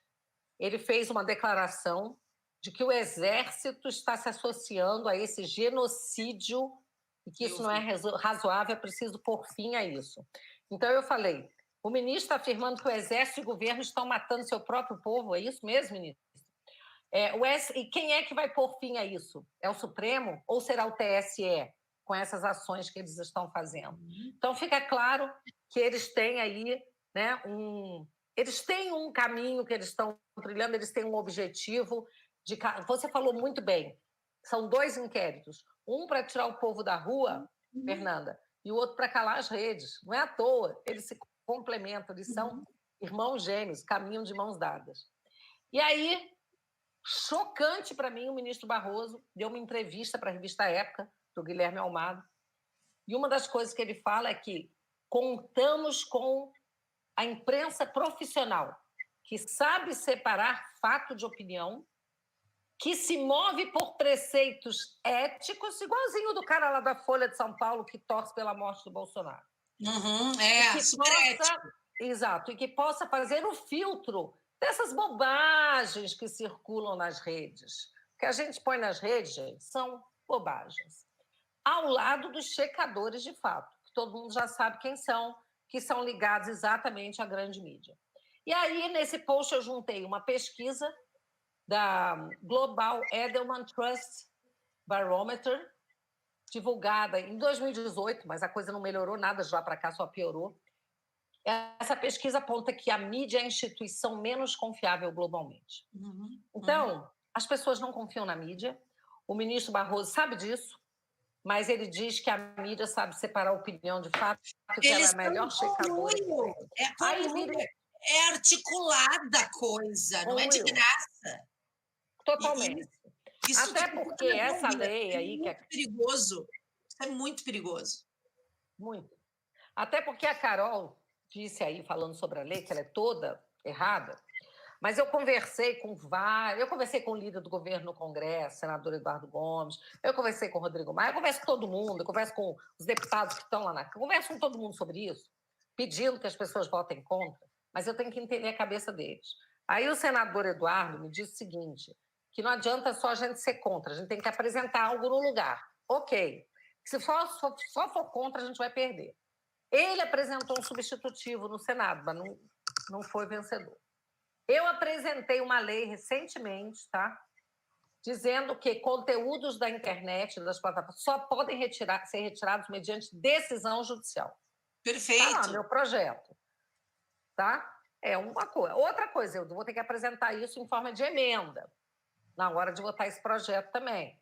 Speaker 4: ele fez uma declaração de que o Exército está se associando a esse genocídio e que isso não é razoável, é preciso pôr fim a isso. Então, eu falei, o ministro está afirmando que o Exército e o governo estão matando seu próprio povo, é isso mesmo, ministro? E quem é que vai pôr fim a isso? É o Supremo ou será o TSE, com essas ações que eles estão fazendo? Então, fica claro que eles têm aí, né, eles têm um caminho que eles estão trilhando, eles têm um objetivo. Você falou muito bem, são 2 inquéritos, um para tirar o povo da rua, Fernanda, e o outro para calar as redes. Não é à toa, eles se complementam, eles são irmãos gêmeos, caminham de mãos dadas. E aí, chocante para mim, o ministro Barroso deu uma entrevista para a revista Época, do Guilherme Almada, e uma das coisas que ele fala é que contamos com a imprensa profissional, que sabe separar fato de opinião, que se move por preceitos éticos, igualzinho do cara lá da Folha de São Paulo que torce pela morte do Bolsonaro. Exato, e que possa fazer o filtro dessas bobagens que circulam nas redes. O que a gente põe nas redes, gente, são bobagens. Ao lado dos checadores de fato, que todo mundo já sabe quem são, que são ligados exatamente à grande mídia. E aí, nesse post, eu juntei uma pesquisa da Global Edelman Trust Barometer, divulgada em 2018, mas a coisa não melhorou nada de lá para cá, só piorou. Essa pesquisa aponta que a mídia é a instituição menos confiável globalmente. Então, as pessoas não confiam na mídia, o ministro Barroso sabe disso, mas ele diz que a mídia sabe separar a opinião de fato, que ela é a melhor checadora.
Speaker 1: É articulada a coisa, não é de graça.
Speaker 4: Totalmente.
Speaker 1: Isso
Speaker 4: até porque essa lei aí...
Speaker 1: É muito perigoso. Isso é muito perigoso.
Speaker 4: Muito. Até porque a Carol disse aí, falando sobre a lei, que ela é toda errada, mas eu conversei com o líder do governo no Congresso, senador Eduardo Gomes, eu conversei com o Rodrigo Maia, eu converso com todo mundo, eu converso com os deputados que estão lá eu converso com todo mundo sobre isso, pedindo que as pessoas votem contra, mas eu tenho que entender a cabeça deles. Aí o senador Eduardo me disse o seguinte, que não adianta só a gente ser contra, a gente tem que apresentar algo no lugar. Ok, se só for contra, a gente vai perder. Ele apresentou um substitutivo no Senado, mas não foi vencedor. Eu apresentei uma lei recentemente, tá? Dizendo que conteúdos da internet, das plataformas, só podem ser retirados mediante decisão judicial.
Speaker 1: Perfeito.
Speaker 4: Tá lá, meu projeto. Tá? É uma coisa. Outra coisa, eu vou ter que apresentar isso em forma de emenda, na hora de votar esse projeto também.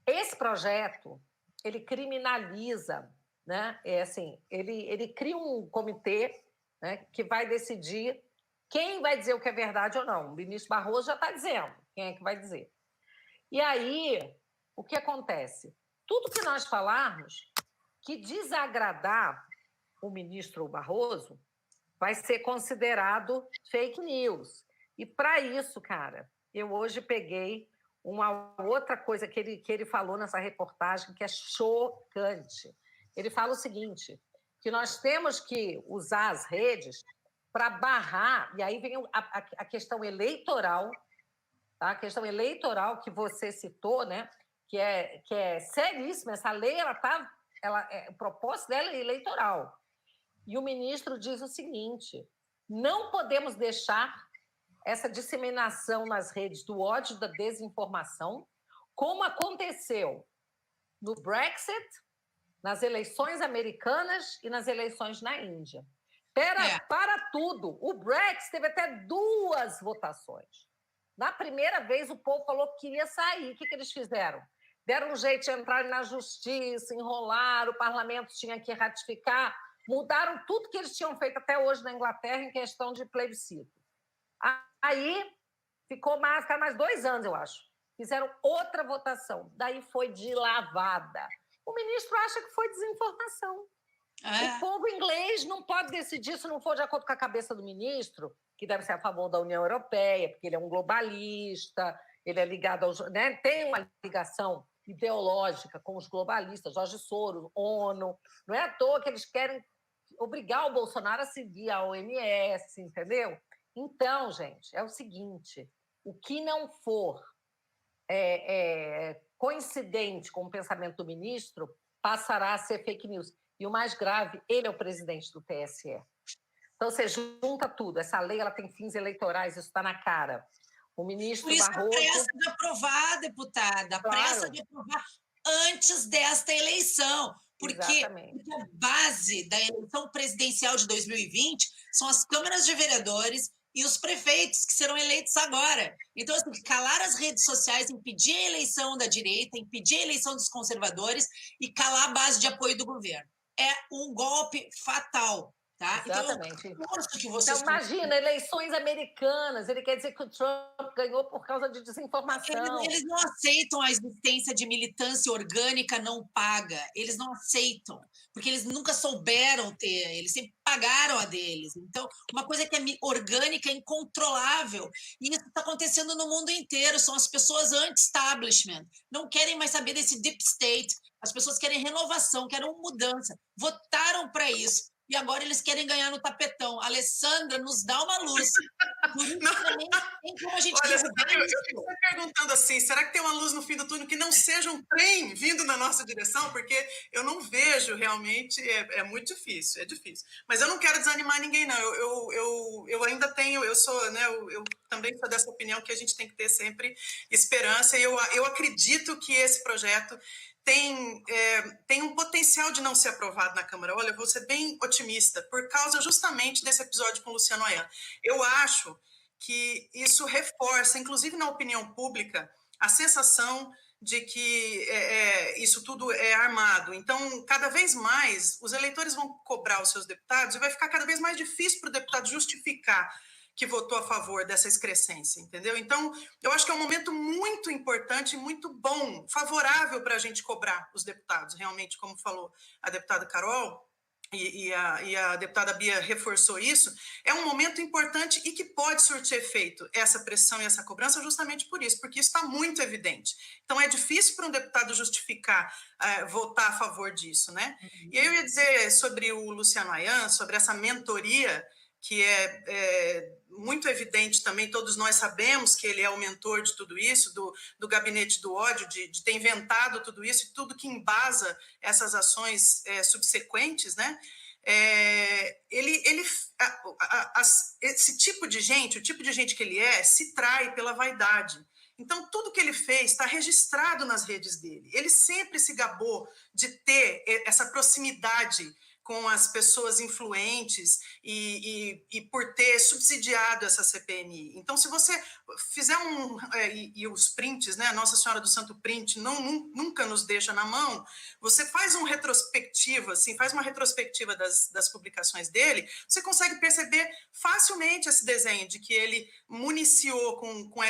Speaker 4: Esse projeto, ele criminaliza, né? Ele cria um comitê, né, que vai decidir quem vai dizer o que é verdade ou não. O ministro Barroso já está dizendo quem é que vai dizer. E aí, o que acontece? Tudo que nós falarmos que desagradar o ministro Barroso vai ser considerado fake news. E, para isso, cara, eu hoje peguei uma outra coisa que ele falou nessa reportagem que é chocante. Ele fala o seguinte, que nós temos que usar as redes para barrar, e aí vem a questão eleitoral, tá? A questão eleitoral que você citou, né? que é seríssima. Essa lei, o propósito dela é eleitoral. E o ministro diz o seguinte, não podemos deixar essa disseminação nas redes do ódio, da desinformação, como aconteceu no Brexit, nas eleições americanas e nas eleições na Índia. Para tudo. O Brexit teve até 2 votações. Na primeira vez, o povo falou que queria sair. O que eles fizeram? Deram um jeito de entrar na justiça, enrolaram, o parlamento tinha que ratificar, mudaram tudo que eles tinham feito até hoje na Inglaterra em questão de plebiscito. Aí ficaram mais 2 anos, eu acho. Fizeram outra votação. Daí foi de lavada. O ministro acha que foi desinformação. O povo inglês não pode decidir se não for de acordo com a cabeça do ministro, que deve ser a favor da União Europeia, porque ele é um globalista, ele é ligado aos... Né, tem uma ligação ideológica com os globalistas, Jorge Soros, ONU. Não é à toa que eles querem obrigar o Bolsonaro a seguir a OMS, entendeu? Então, gente, é o seguinte, o que não for coincidente com o pensamento do ministro passará a ser fake news. E o mais grave, ele é o presidente do TSE. Então, você junta tudo. Essa lei ela tem fins eleitorais, isso está na cara. O ministro
Speaker 1: Por isso
Speaker 4: Barroso...
Speaker 1: a pressa de aprovar, deputada.
Speaker 4: Claro.
Speaker 1: A pressa de aprovar antes desta eleição. Porque a base da eleição presidencial de 2020 são as câmaras de vereadores e os prefeitos que serão eleitos agora. Então, assim, calar as redes sociais, impedir a eleição da direita, impedir a eleição dos conservadores e calar a base de apoio do governo. É um golpe fatal. Tá?
Speaker 4: Exatamente.
Speaker 1: Então,
Speaker 4: imagina, eleições americanas, ele quer dizer que o Trump ganhou por causa de desinformação.
Speaker 1: Eles não aceitam a existência de militância orgânica não paga, eles não aceitam, porque eles nunca souberam ter, eles sempre pagaram a deles. Então, uma coisa que é orgânica, é incontrolável, e isso está acontecendo no mundo inteiro, são as pessoas anti-establishment, não querem mais saber desse deep state, as pessoas querem renovação, querem mudança, votaram para isso. E agora eles querem ganhar no tapetão. Alessandra, nos dá uma luz. Tem como a gente...
Speaker 3: Olha, eu estou perguntando assim, será que tem uma luz no fim do túnel que não seja um trem vindo na nossa direção? Porque eu não vejo realmente, é muito difícil, é difícil. Mas eu não quero desanimar ninguém, não. Eu ainda tenho, eu sou, né, eu também sou dessa opinião que a gente tem que ter sempre esperança. E eu acredito que esse projeto tem um potencial de não ser aprovado na Câmara. Olha, eu vou ser bem otimista, por causa justamente desse episódio com o Luciano Ayan. Eu acho que isso reforça, inclusive na opinião pública, a sensação de que isso tudo é armado. Então, cada vez mais, os eleitores vão cobrar os seus deputados e vai ficar cada vez mais difícil para o deputado justificar que votou a favor dessa excrescência, entendeu? Então, eu acho que é um momento muito importante, muito bom, favorável para a gente cobrar os deputados, realmente, como falou a deputada Carol, e a deputada Bia reforçou isso, é um momento importante e que pode surtir efeito, essa pressão e essa cobrança, justamente por isso, porque isso está muito evidente. Então, é difícil para um deputado justificar, votar a favor disso, né? E aí eu ia dizer sobre o Luciano Ayan, sobre essa mentoria, que é muito evidente também, todos nós sabemos que ele é o mentor de tudo isso, do gabinete do ódio, de ter inventado tudo isso e tudo que embasa essas ações subsequentes, né? Esse tipo de gente, o tipo de gente que ele se trai pela vaidade. Então, tudo que ele fez está registrado nas redes dele. Ele sempre se gabou de ter essa proximidade com as pessoas influentes e por ter subsidiado essa CPMI. Então, se você fizer e os prints, né, a Nossa Senhora do Santo Print nunca nos deixa na mão, você faz uma retrospectiva das publicações dele, você consegue perceber facilmente esse desenho de que ele municiou com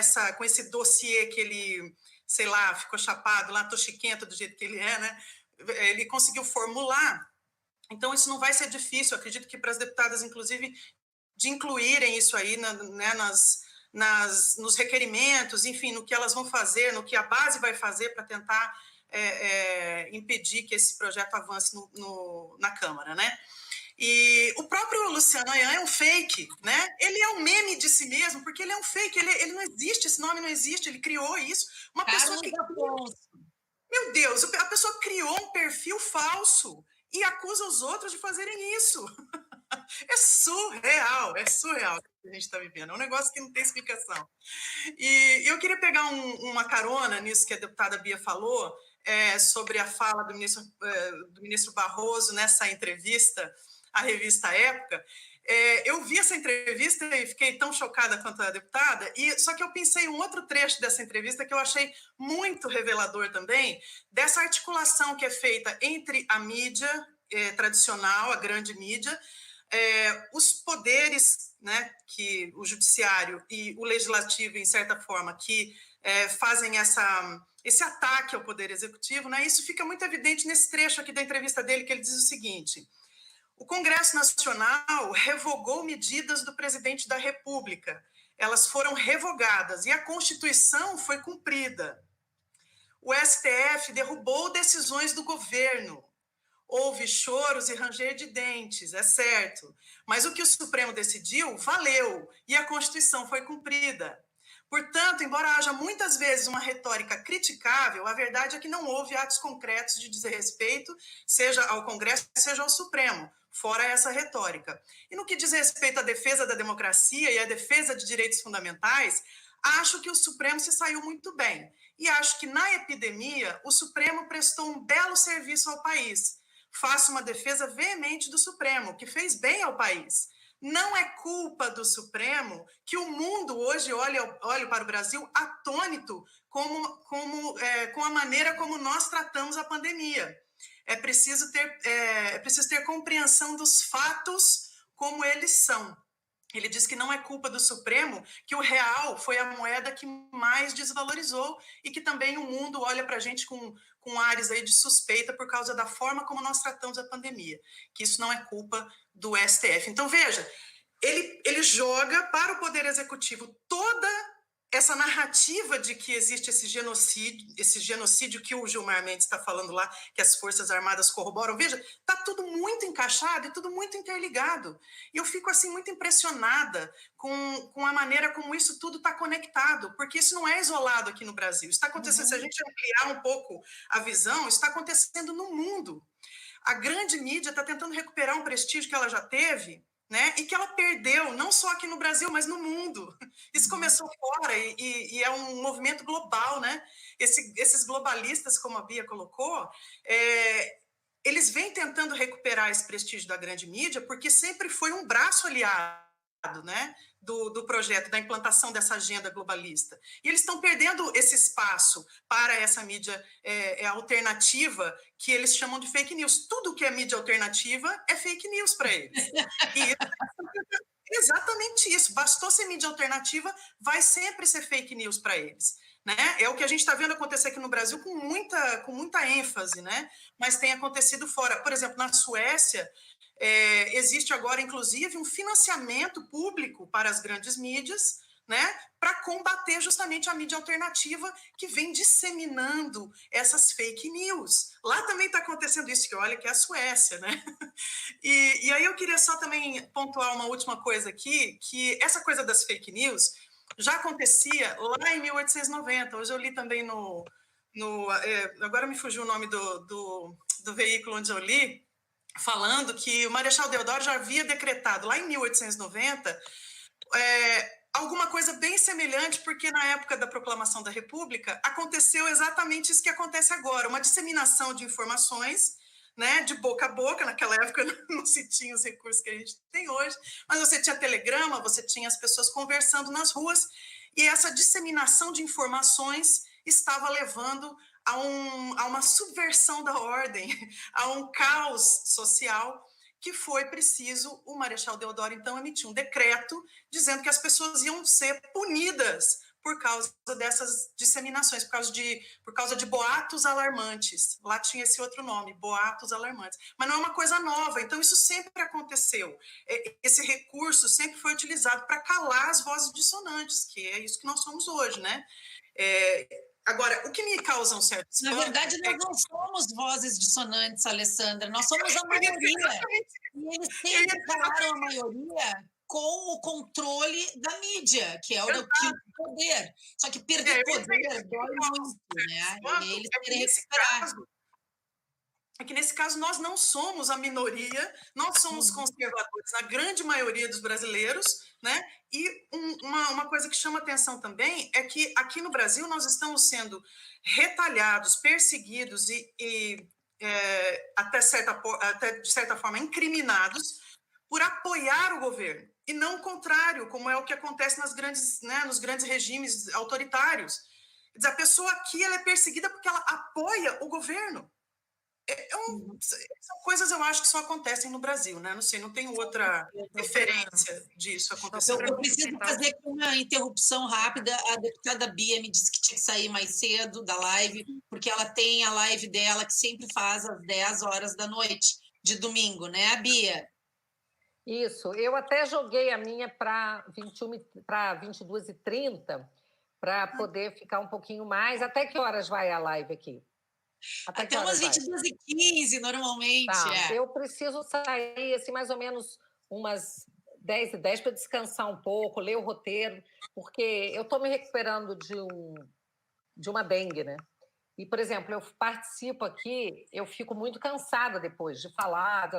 Speaker 3: esse dossiê que ele, sei lá, ficou chapado lá, toxiquento do jeito que ele é, né? Ele conseguiu formular. Então, isso não vai ser difícil, eu acredito que para as deputadas, inclusive, de incluírem isso aí, né, nos requerimentos, enfim, no que elas vão fazer, no que a base vai fazer para tentar impedir que esse projeto avance na Câmara, né? E o próprio Luciano Ayan é um fake, né? Ele é um meme de si mesmo, porque ele é um fake, ele não existe, esse nome não existe, ele criou isso. Uma pessoa que... Meu Deus, a pessoa criou um perfil falso e acusa os outros de fazerem isso. É surreal o que a gente está vivendo. É um negócio que não tem explicação. E eu queria pegar uma carona nisso que a deputada Bia falou, sobre a fala do ministro Barroso nessa entrevista à revista Época. Eu vi essa entrevista e fiquei tão chocada quanto a deputada, só que eu pensei em um outro trecho dessa entrevista que eu achei muito revelador também, dessa articulação que é feita entre a mídia tradicional, a grande mídia, os poderes, né, que o judiciário e o legislativo, em certa forma, que fazem esse ataque ao poder executivo, né? Isso fica muito evidente nesse trecho aqui da entrevista dele, que ele diz o seguinte: o Congresso Nacional revogou medidas do presidente da República. Elas foram revogadas e a Constituição foi cumprida. O STF derrubou decisões do governo. Houve choros e ranger de dentes, é certo. Mas o que o Supremo decidiu, valeu, e a Constituição foi cumprida. Portanto, embora haja muitas vezes uma retórica criticável, a verdade é que não houve atos concretos de desrespeito, seja ao Congresso, seja ao Supremo, fora essa retórica. E no que diz respeito à defesa da democracia e à defesa de direitos fundamentais, acho que o Supremo se saiu muito bem. E acho que na epidemia, o Supremo prestou um belo serviço ao país. Faço uma defesa veemente do Supremo, que fez bem ao país. Não é culpa do Supremo que o mundo hoje olhe para o Brasil atônito com a maneira como nós tratamos a pandemia. É preciso ter compreensão dos fatos como eles são. Ele diz que não é culpa do Supremo que o real foi a moeda que mais desvalorizou e que também o mundo olha para a gente com ares aí de suspeita por causa da forma como nós tratamos a pandemia, que isso não é culpa do STF. Então, veja, ele joga para o Poder Executivo toda essa narrativa de que existe esse genocídio que o Gilmar Mendes está falando lá, que as Forças Armadas corroboram. Veja, está tudo muito encaixado e tudo muito interligado. E eu fico, assim, muito impressionada com a maneira como isso tudo está conectado, porque isso não é isolado aqui no Brasil. Está acontecendo, se a gente ampliar um pouco a visão, está acontecendo no mundo. A grande mídia está tentando recuperar um prestígio que ela já teve, né? E que ela perdeu, não só aqui no Brasil, mas no mundo. Isso começou fora e é um movimento global, né? Esses globalistas, como a Bia colocou, eles vêm tentando recuperar esse prestígio da grande mídia porque sempre foi um braço aliado né, do projeto, da implantação dessa agenda globalista. E eles estão perdendo esse espaço para essa mídia alternativa, que eles chamam de fake news. Tudo que é mídia alternativa é fake news para eles. E exatamente isso. Bastou ser mídia alternativa, vai sempre ser fake news para eles. Né? É o que a gente está vendo acontecer aqui no Brasil com muita ênfase, né? Mas tem acontecido fora. Por exemplo, na Suécia, existe agora, inclusive, um financiamento público para as grandes mídias, né, para combater justamente a mídia alternativa que vem disseminando essas fake news. Lá também está acontecendo isso, que olha que é a Suécia, né? E aí eu queria só também pontuar uma última coisa aqui, que essa coisa das fake news já acontecia lá em 1890. Hoje eu li também agora me fugiu o nome do veículo onde eu li, falando que o Marechal Deodoro já havia decretado lá em 1890 alguma coisa bem semelhante, porque na época da proclamação da República aconteceu exatamente isso que acontece agora, uma disseminação de informações, né, de boca a boca. Naquela época não se tinha os recursos que a gente tem hoje, mas você tinha telegrama, você tinha as pessoas conversando nas ruas, e essa disseminação de informações estava levando a uma subversão da ordem, a um caos social, que foi preciso o Marechal Deodoro, então, emitir um decreto dizendo que as pessoas iam ser punidas por causa dessas disseminações, por causa de boatos alarmantes. Lá tinha esse outro nome, boatos alarmantes. Mas não é uma coisa nova, então isso sempre aconteceu. Esse recurso sempre foi utilizado para calar as vozes dissonantes, que é isso que nós somos hoje, né? Agora, o que me causa um certo espanto...
Speaker 1: Na verdade, nós não somos vozes dissonantes, Alessandra, nós somos a maioria. E eles sempre calaram a maioria com o controle da mídia, que é o poder. Só que perder poder dói muito, né? E eles querem recuperar.
Speaker 3: É que, nesse caso, nós não somos a minoria, nós somos conservadores, na grande maioria dos brasileiros, né? E uma coisa que chama atenção também é que aqui no Brasil nós estamos sendo retalhados, perseguidos até de certa forma incriminados por apoiar o governo, e não o contrário, como é o que acontece nos grandes regimes autoritários. Quer dizer, a pessoa aqui ela é perseguida porque ela apoia o governo. São coisas, eu acho, que só acontecem no Brasil, né? Não sei, não tenho outra referência disso acontecendo.
Speaker 1: Eu preciso fazer aqui uma interrupção rápida. A deputada Bia me disse que tinha que sair mais cedo da live, porque ela tem a live dela, que sempre faz às 10 horas da noite, de domingo, né, Bia?
Speaker 4: Isso, eu até joguei a minha para 22h30, para poder ficar um pouquinho mais. Até que horas vai a live aqui?
Speaker 1: Até umas 22h15, normalmente.
Speaker 4: Tá. Eu preciso sair assim, mais ou menos umas 10h10 para descansar um pouco, ler o roteiro, porque eu estou me recuperando de uma dengue, né? E, por exemplo, eu participo aqui, eu fico muito cansada depois de falar,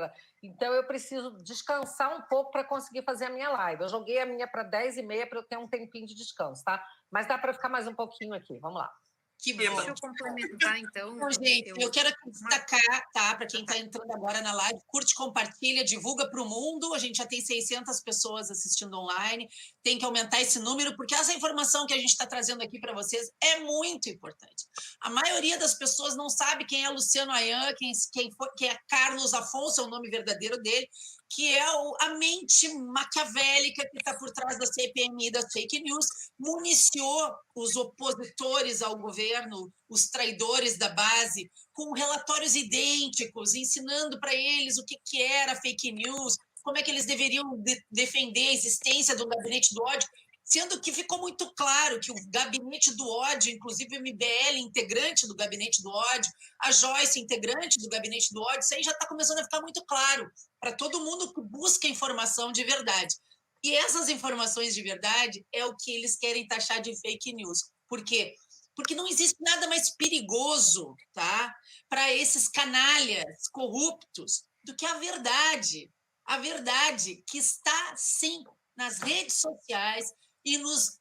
Speaker 4: então eu preciso descansar um pouco para conseguir fazer a minha live. Eu joguei a minha para 10h30 para eu ter um tempinho de descanso, tá? Mas dá para ficar mais um pouquinho aqui. Vamos lá.
Speaker 1: Que bom.
Speaker 2: Deixa eu complementar, então.
Speaker 1: Bom, gente, eu quero destacar, tá? Para quem está entrando agora na live, curte, compartilha, divulga para o mundo. A gente já tem 600 pessoas assistindo online. Tem que aumentar esse número, porque essa informação que a gente está trazendo aqui para vocês é muito importante. A maioria das pessoas não sabe quem é Luciano Ayan, quem é Carlos Afonso, é o nome verdadeiro dele, que é a mente maquiavélica que está por trás da CPMI das fake news, municiou os opositores ao governo, os traidores da base, com relatórios idênticos, ensinando para eles o que era fake news, como é que eles deveriam defender a existência do gabinete do ódio, sendo que ficou muito claro que o gabinete do ódio, inclusive o MBL, integrante do gabinete do ódio, a Joyce, integrante do gabinete do ódio, isso aí já está começando a ficar muito claro para todo mundo que busca informação de verdade. E essas informações de verdade é o que eles querem taxar de fake news. Por quê? Porque não existe nada mais perigoso, tá, para esses canalhas corruptos do que a verdade. A verdade que está, sim, nas redes sociais e nos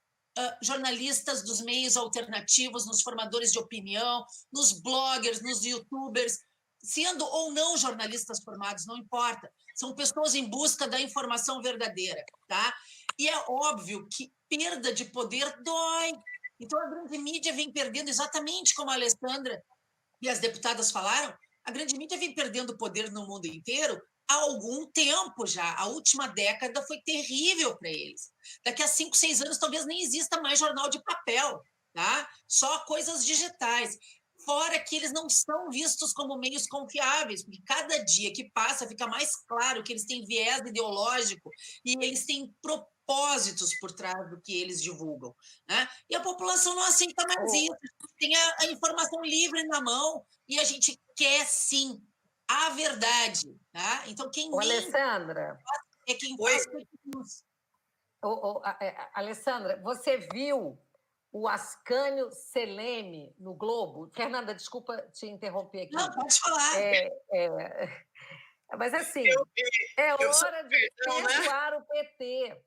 Speaker 1: jornalistas dos meios alternativos, nos formadores de opinião, nos bloggers, nos youtubers. sendo ou não jornalistas formados, não importa. São pessoas em busca da informação verdadeira, tá? E é óbvio que perda de poder dói. Então, a grande mídia vem perdendo, exatamente como a Alessandra e as deputadas falaram, a grande mídia vem perdendo poder no mundo inteiro há algum tempo já. A última década foi terrível para eles. Daqui a 5, 6 anos, talvez nem exista mais jornal de papel, tá? Só coisas digitais. Fora que eles não são vistos como meios confiáveis, porque cada dia que passa fica mais claro que eles têm viés ideológico e eles têm propósitos por trás do que eles divulgam, né? E a população não aceita mais isso. Tem a informação livre na mão e a gente quer, sim, a verdade. Tá? Então, quem
Speaker 4: Alessandra,
Speaker 1: é quem faz fake news.
Speaker 4: Alessandra, você viu o Ascânio Seleme no Globo? Fernanda, desculpa te interromper aqui.
Speaker 1: Não, pode falar.
Speaker 4: Mas, assim, é hora de perdoar o PT.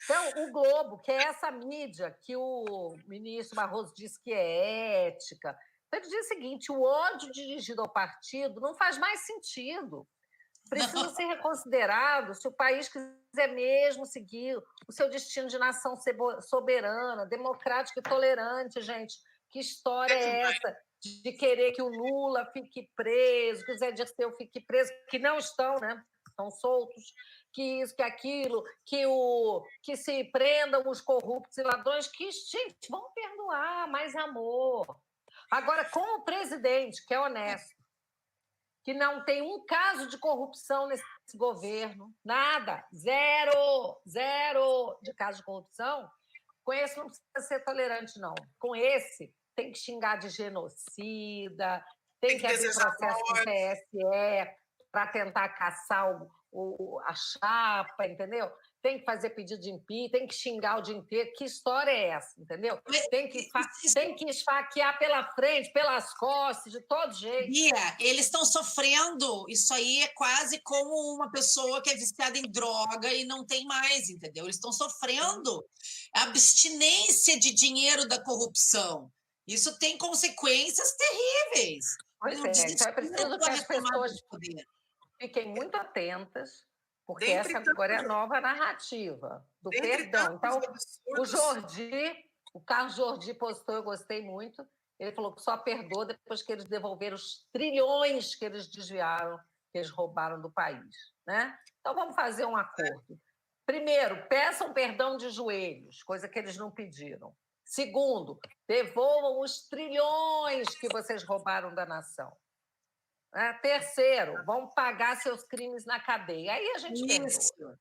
Speaker 4: Então, o Globo, que é essa mídia que o ministro Barroso disse que é ética, então ele diz o seguinte, o ódio dirigido ao partido não faz mais sentido. Precisa ser reconsiderado se o país quiser mesmo seguir o seu destino de nação soberana, democrática e tolerante, gente. Que história é essa de querer que o Lula fique preso, que o Zé Dirceu fique preso, que não estão, né? Estão soltos, que isso, que aquilo, que se prendam os corruptos e ladrões, que, gente, vamos perdoar, mais amor. Agora, com o presidente, que é honesto, que não tem um caso de corrupção nesse governo, nada, zero de caso de corrupção, com esse não precisa ser tolerante, não. Com esse, tem que xingar de genocida, tem que abrir processo no TSE para tentar caçar a chapa, entendeu? Tem que fazer pedido de impeachment, tem que xingar o dia inteiro. Que história é essa, entendeu? Tem que esfaquear pela frente, pelas costas, de todo jeito.
Speaker 1: Bia, eles estão sofrendo. Isso aí é quase como uma pessoa que é viciada em droga e não tem mais, entendeu? Eles estão sofrendo a abstinência de dinheiro da corrupção. Isso tem consequências terríveis.
Speaker 4: Pois é, então é preciso que as pessoas fiquem muito atentas, porque essa agora é a nova narrativa do perdão. Então, o Carlos Jordi postou, eu gostei muito, ele falou que só perdoa depois que eles devolveram os trilhões que eles desviaram, que eles roubaram do país, né? Então, vamos fazer um acordo. Primeiro, peçam perdão de joelhos, coisa que eles não pediram. Segundo, devolvam os trilhões que vocês roubaram da nação. Terceiro, vão pagar seus crimes na cadeia. Aí a gente perdoa,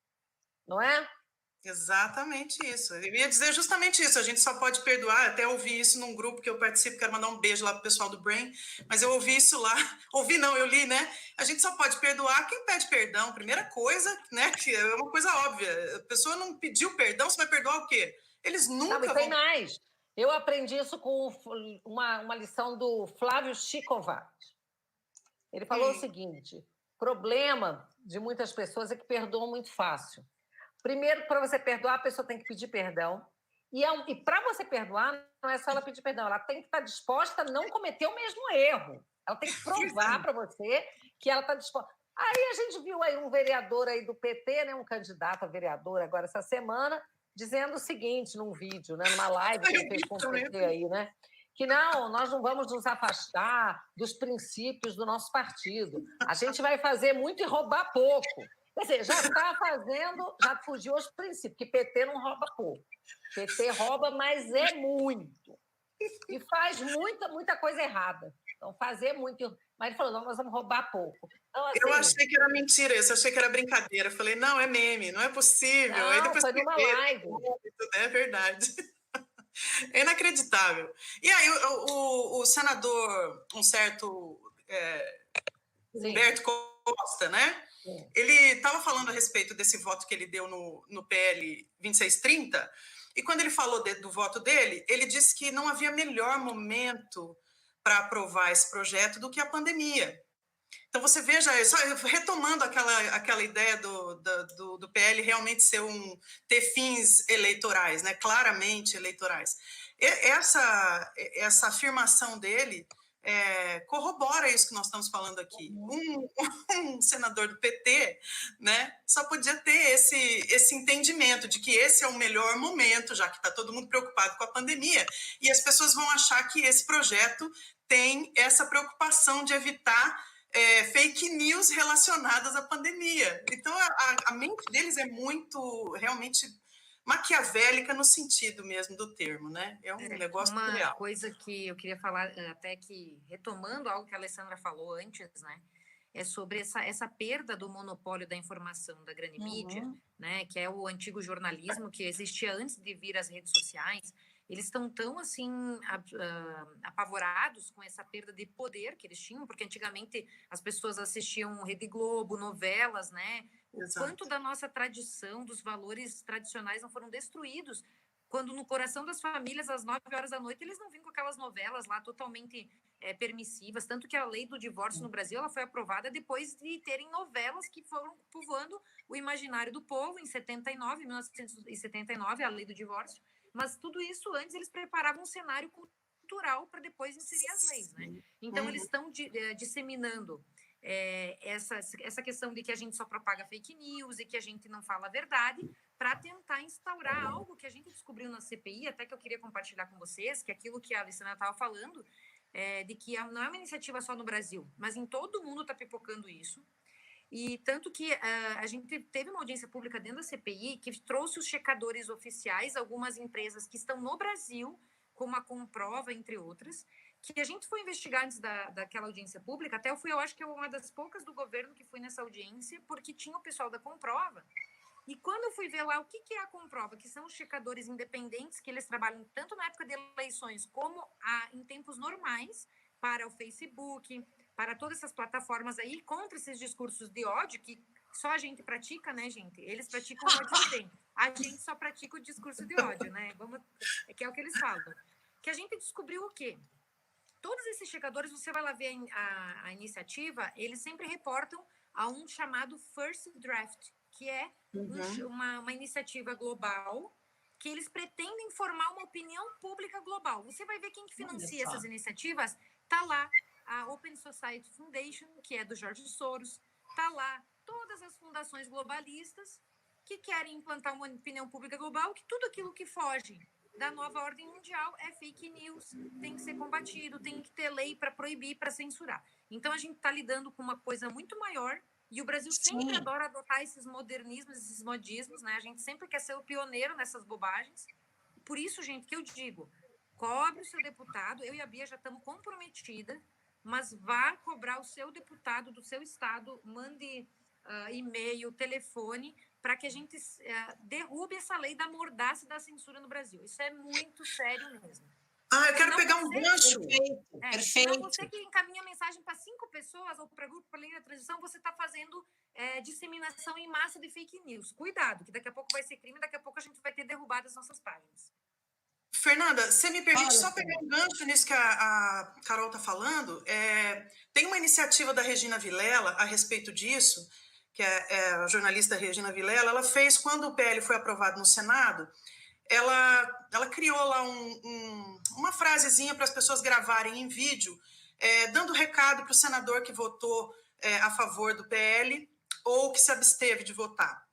Speaker 4: não é?
Speaker 3: Exatamente isso. Eu ia dizer justamente isso. A gente só pode perdoar. Até ouvi isso num grupo que eu participo. Quero mandar um beijo lá para o pessoal do Brain. Mas eu ouvi isso lá. Ouvi não, eu li, né? A gente só pode perdoar quem pede perdão. Primeira coisa, né? Que é uma coisa óbvia. A pessoa não pediu perdão, você vai perdoar o quê? Eles nunca
Speaker 4: vão... Tem mais. Eu aprendi isso com uma lição do Flávio Schicovat. Ele falou o seguinte, problema de muitas pessoas é que perdoam muito fácil. Primeiro, para você perdoar, a pessoa tem que pedir perdão. E para você perdoar, não é só ela pedir perdão, ela tem que estar disposta a não cometer o mesmo erro. Ela tem que provar para você que ela está disposta. Aí a gente viu aí um vereador aí do PT, né, um candidato a vereador agora essa semana, dizendo o seguinte num vídeo, né, numa live que ele fez com o PT aí, né? Que não, nós não vamos nos afastar dos princípios do nosso partido. A gente vai fazer muito e roubar pouco. Quer dizer, já está fazendo, já fugiu aos princípios, que PT não rouba pouco. PT rouba, mas é muito. E faz muita coisa errada. Então, fazer muito... Mas ele falou, não, nós vamos roubar pouco. Então, assim,
Speaker 3: eu achei que era mentira isso, eu achei que era brincadeira. Eu falei, não, é meme, não é possível.
Speaker 4: Não, aí depois foi numa live.
Speaker 3: É verdade. É inacreditável. E aí, o senador, um certo Humberto Costa, né? Sim. Ele estava falando a respeito desse voto que ele deu no PL 2630, e quando ele falou do voto dele, ele disse que não havia melhor momento para aprovar esse projeto do que a pandemia. Então, você veja, só retomando aquela ideia do PL realmente ter fins eleitorais, né? Claramente eleitorais. Essa afirmação dele corrobora isso que nós estamos falando aqui. Um senador do PT, né, só podia ter esse entendimento de que esse é o melhor momento, já que está todo mundo preocupado com a pandemia, e as pessoas vão achar que esse projeto tem essa preocupação de evitar fake news relacionadas à pandemia. Então, a mente deles é muito, realmente, maquiavélica no sentido mesmo do termo, né? É um negócio real.
Speaker 2: Uma coisa que eu queria falar, até que, retomando algo que a Alessandra falou antes, né? É sobre essa perda do monopólio da informação da grande mídia, né? Que é o antigo jornalismo que existia antes de vir as redes sociais. Eles estão tão, assim, apavorados com essa perda de poder que eles tinham, porque antigamente as pessoas assistiam Rede Globo, novelas, né? O quanto da nossa tradição, dos valores tradicionais não foram destruídos, quando no coração das famílias, às 9 horas da noite, eles não vinham com aquelas novelas lá totalmente permissivas, tanto que a lei do divórcio no Brasil ela foi aprovada depois de terem novelas que foram povoando o imaginário do povo, em 1979, a lei do divórcio, mas tudo isso antes eles preparavam um cenário cultural para depois inserir as leis, né? Então eles estão disseminando essa questão de que a gente só propaga fake news e que a gente não fala a verdade, para tentar instaurar algo que a gente descobriu na CPI, até que eu queria compartilhar com vocês, que é aquilo que a Alessandra estava falando, de que não é uma iniciativa só no Brasil, mas em todo mundo está pipocando isso. E tanto que a gente teve uma audiência pública dentro da CPI que trouxe os checadores oficiais, algumas empresas que estão no Brasil, como a Comprova, entre outras, que a gente foi investigar antes daquela audiência pública. Até eu acho que é uma das poucas do governo que fui nessa audiência, porque tinha o pessoal da Comprova. E quando eu fui ver lá o que é a Comprova, que são os checadores independentes, que eles trabalham tanto na época de eleições como em tempos normais, para o Facebook, para todas essas plataformas aí, contra esses discursos de ódio, que só a gente pratica, né, gente? Eles praticam o ódio também. A gente só pratica o discurso de ódio, né? Que é o que eles falam. Que a gente descobriu o quê? Todos esses checadores, você vai lá ver a iniciativa, eles sempre reportam a um chamado First Draft, que é uma iniciativa global que eles pretendem formar uma opinião pública global. Você vai ver quem que financia essas iniciativas. Está lá a Open Society Foundation, que é do George Soros. Está lá todas as fundações globalistas que querem implantar uma opinião pública global, que tudo aquilo que foge da nova ordem mundial é fake news, tem que ser combatido, tem que ter lei para proibir, para censurar. Então, a gente está lidando com uma coisa muito maior, e o Brasil sempre adora adotar esses modernismos, esses modismos, né? A gente sempre quer ser o pioneiro nessas bobagens. Por isso, gente, que eu digo, cobre o seu deputado, eu e a Bia já estamos comprometidas, mas vá cobrar o seu deputado do seu estado, mande e-mail, telefone, para que a gente derrube essa lei da mordaça e da censura no Brasil. Isso é muito sério mesmo.
Speaker 3: Eu quero pegar um gancho.
Speaker 1: Perfeito.
Speaker 2: Então, você que encaminha mensagem para 5 pessoas ou para grupo, para linha da transição, você está fazendo disseminação em massa de fake news. Cuidado, que daqui a pouco vai ser crime, daqui a pouco a gente vai ter derrubado as nossas páginas.
Speaker 3: Fernanda, você me permite só pegar um gancho nisso que a Carol está falando? Tem uma iniciativa da Regina Vilela a respeito disso, que é a jornalista Regina Vilela. Ela fez, quando o PL foi aprovado no Senado, ela criou lá uma frasezinha para as pessoas gravarem em vídeo, dando recado para o senador que votou a favor do PL ou que se absteve de votar.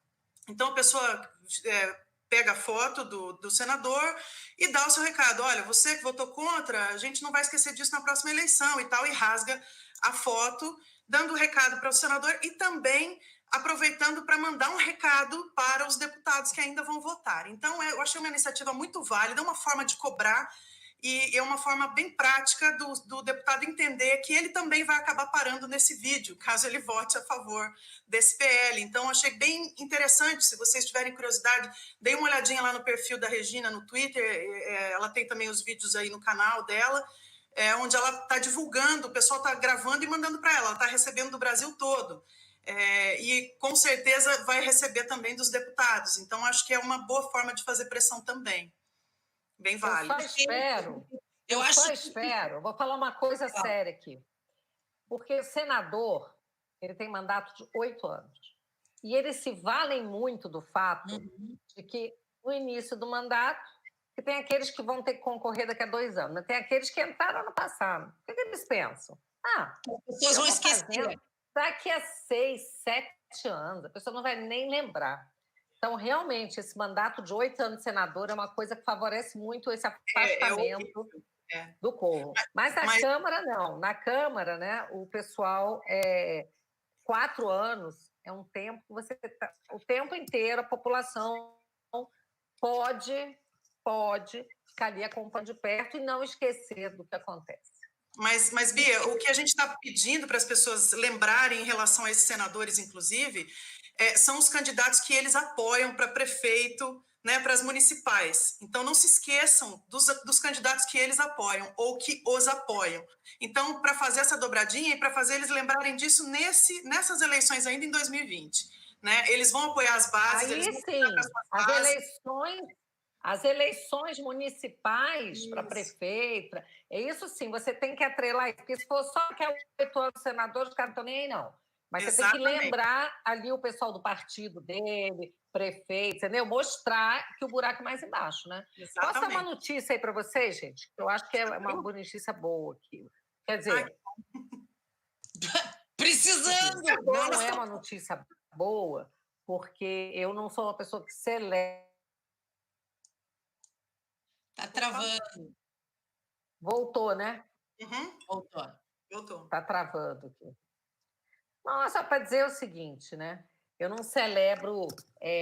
Speaker 3: Então, a pessoa pega a foto do senador e dá o seu recado. Olha, você que votou contra, a gente não vai esquecer disso na próxima eleição e tal, e rasga a foto, dando o recado para o senador e também aproveitando para mandar um recado para os deputados que ainda vão votar. Então, eu achei uma iniciativa muito válida, uma forma de cobrar, e é uma forma bem prática do deputado entender que ele também vai acabar parando nesse vídeo, caso ele vote a favor desse PL. Então, achei bem interessante. Se vocês tiverem curiosidade, deem uma olhadinha lá no perfil da Regina no Twitter, ela tem também os vídeos aí no canal dela, onde ela está divulgando, o pessoal está gravando e mandando para ela está recebendo do Brasil todo. E com certeza vai receber também dos deputados. Então, acho que é uma boa forma de fazer pressão também. Bem válido.
Speaker 4: Eu só espero, vou falar uma coisa séria aqui, porque o senador, ele tem mandato de 8 anos, e eles se valem muito do fato de que, no início do mandato, que tem aqueles que vão ter que concorrer daqui a 2 anos, mas tem aqueles que entraram ano passado. O que eles pensam?
Speaker 1: As pessoas vão esquecer.
Speaker 4: Daqui a 6, 7 anos, a pessoa não vai nem lembrar. Então, realmente, esse mandato de 8 anos de senador é uma coisa que favorece muito esse afastamento do povo. Mas na Câmara, não. Na Câmara, né, o pessoal, 4 anos é um tempo que você tá, o tempo inteiro a população pode ficar ali acompanhando de perto e não esquecer do que acontece.
Speaker 3: Mas, Bia, o que a gente está pedindo para as pessoas lembrarem em relação a esses senadores, inclusive, são os candidatos que eles apoiam para prefeito, né, para as municipais. Então, não se esqueçam dos candidatos que eles apoiam ou que os apoiam. Então, para fazer essa dobradinha e para fazer eles lembrarem disso nessas eleições ainda em 2020. Né? Eles vão apoiar as bases,
Speaker 4: aí
Speaker 3: eles vão
Speaker 4: sim, as eleições municipais para prefeito, é isso sim, você tem que atrelar isso, porque se for só que é 8 anos senador, os caras não estão nem aí, não. Mas você tem que lembrar ali o pessoal do partido dele, prefeito, entendeu? Mostrar que o buraco é mais embaixo, né?
Speaker 3: Exatamente.
Speaker 4: Posso dar uma notícia aí para vocês, gente? Eu acho que é uma notícia boa aqui. Quer dizer...
Speaker 1: Precisando!
Speaker 4: Não é uma notícia boa, porque eu não sou uma pessoa que celebra.
Speaker 1: Tá travando.
Speaker 4: Voltou, né?
Speaker 3: Voltou.
Speaker 4: Tá travando aqui. Não, só para dizer o seguinte, né? Eu não celebro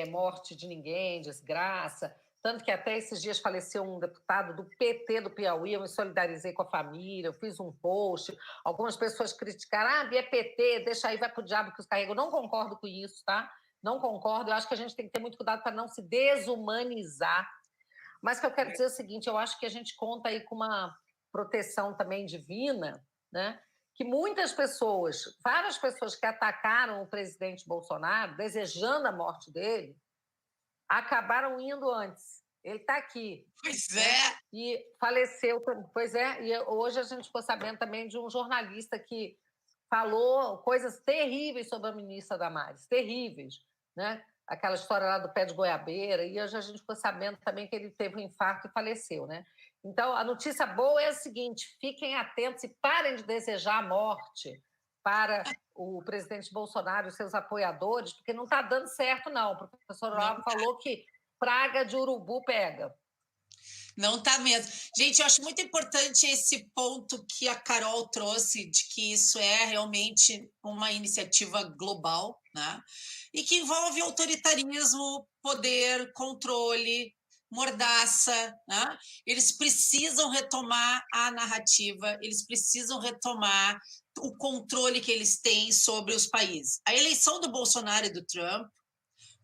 Speaker 4: morte de ninguém, desgraça. Tanto que até esses dias faleceu um deputado do PT do Piauí, eu me solidarizei com a família, eu fiz um post. Algumas pessoas criticaram, Bia, é PT, deixa aí, vai pro diabo que os carrega. Eu não concordo com isso, tá? Não concordo. Eu acho que a gente tem que ter muito cuidado para não se desumanizar. Mas o que eu quero dizer é o seguinte, eu acho que a gente conta aí com uma proteção também divina, né? Que muitas pessoas, várias pessoas que atacaram o presidente Bolsonaro, desejando a morte dele, acabaram indo antes. Ele está aqui.
Speaker 1: Pois
Speaker 4: né? E faleceu. Pois é, e hoje a gente ficou sabendo também de um jornalista que falou coisas terríveis sobre a ministra Damares, terríveis, né? Aquela história lá do pé de goiabeira, e hoje a gente ficou sabendo também que ele teve um infarto e faleceu, né? Então, a notícia boa é a seguinte, fiquem atentos e parem de desejar a morte para o presidente Bolsonaro e os seus apoiadores, porque não está dando certo, não. O professor Olavo falou que praga de urubu pega.
Speaker 1: Não está mesmo. Gente, eu acho muito importante esse ponto que a Carol trouxe, de que isso é realmente uma iniciativa global, né? E que envolve autoritarismo, poder, controle, mordaça, né? Eles precisam retomar a narrativa, eles precisam retomar o controle que eles têm sobre os países. A eleição do Bolsonaro e do Trump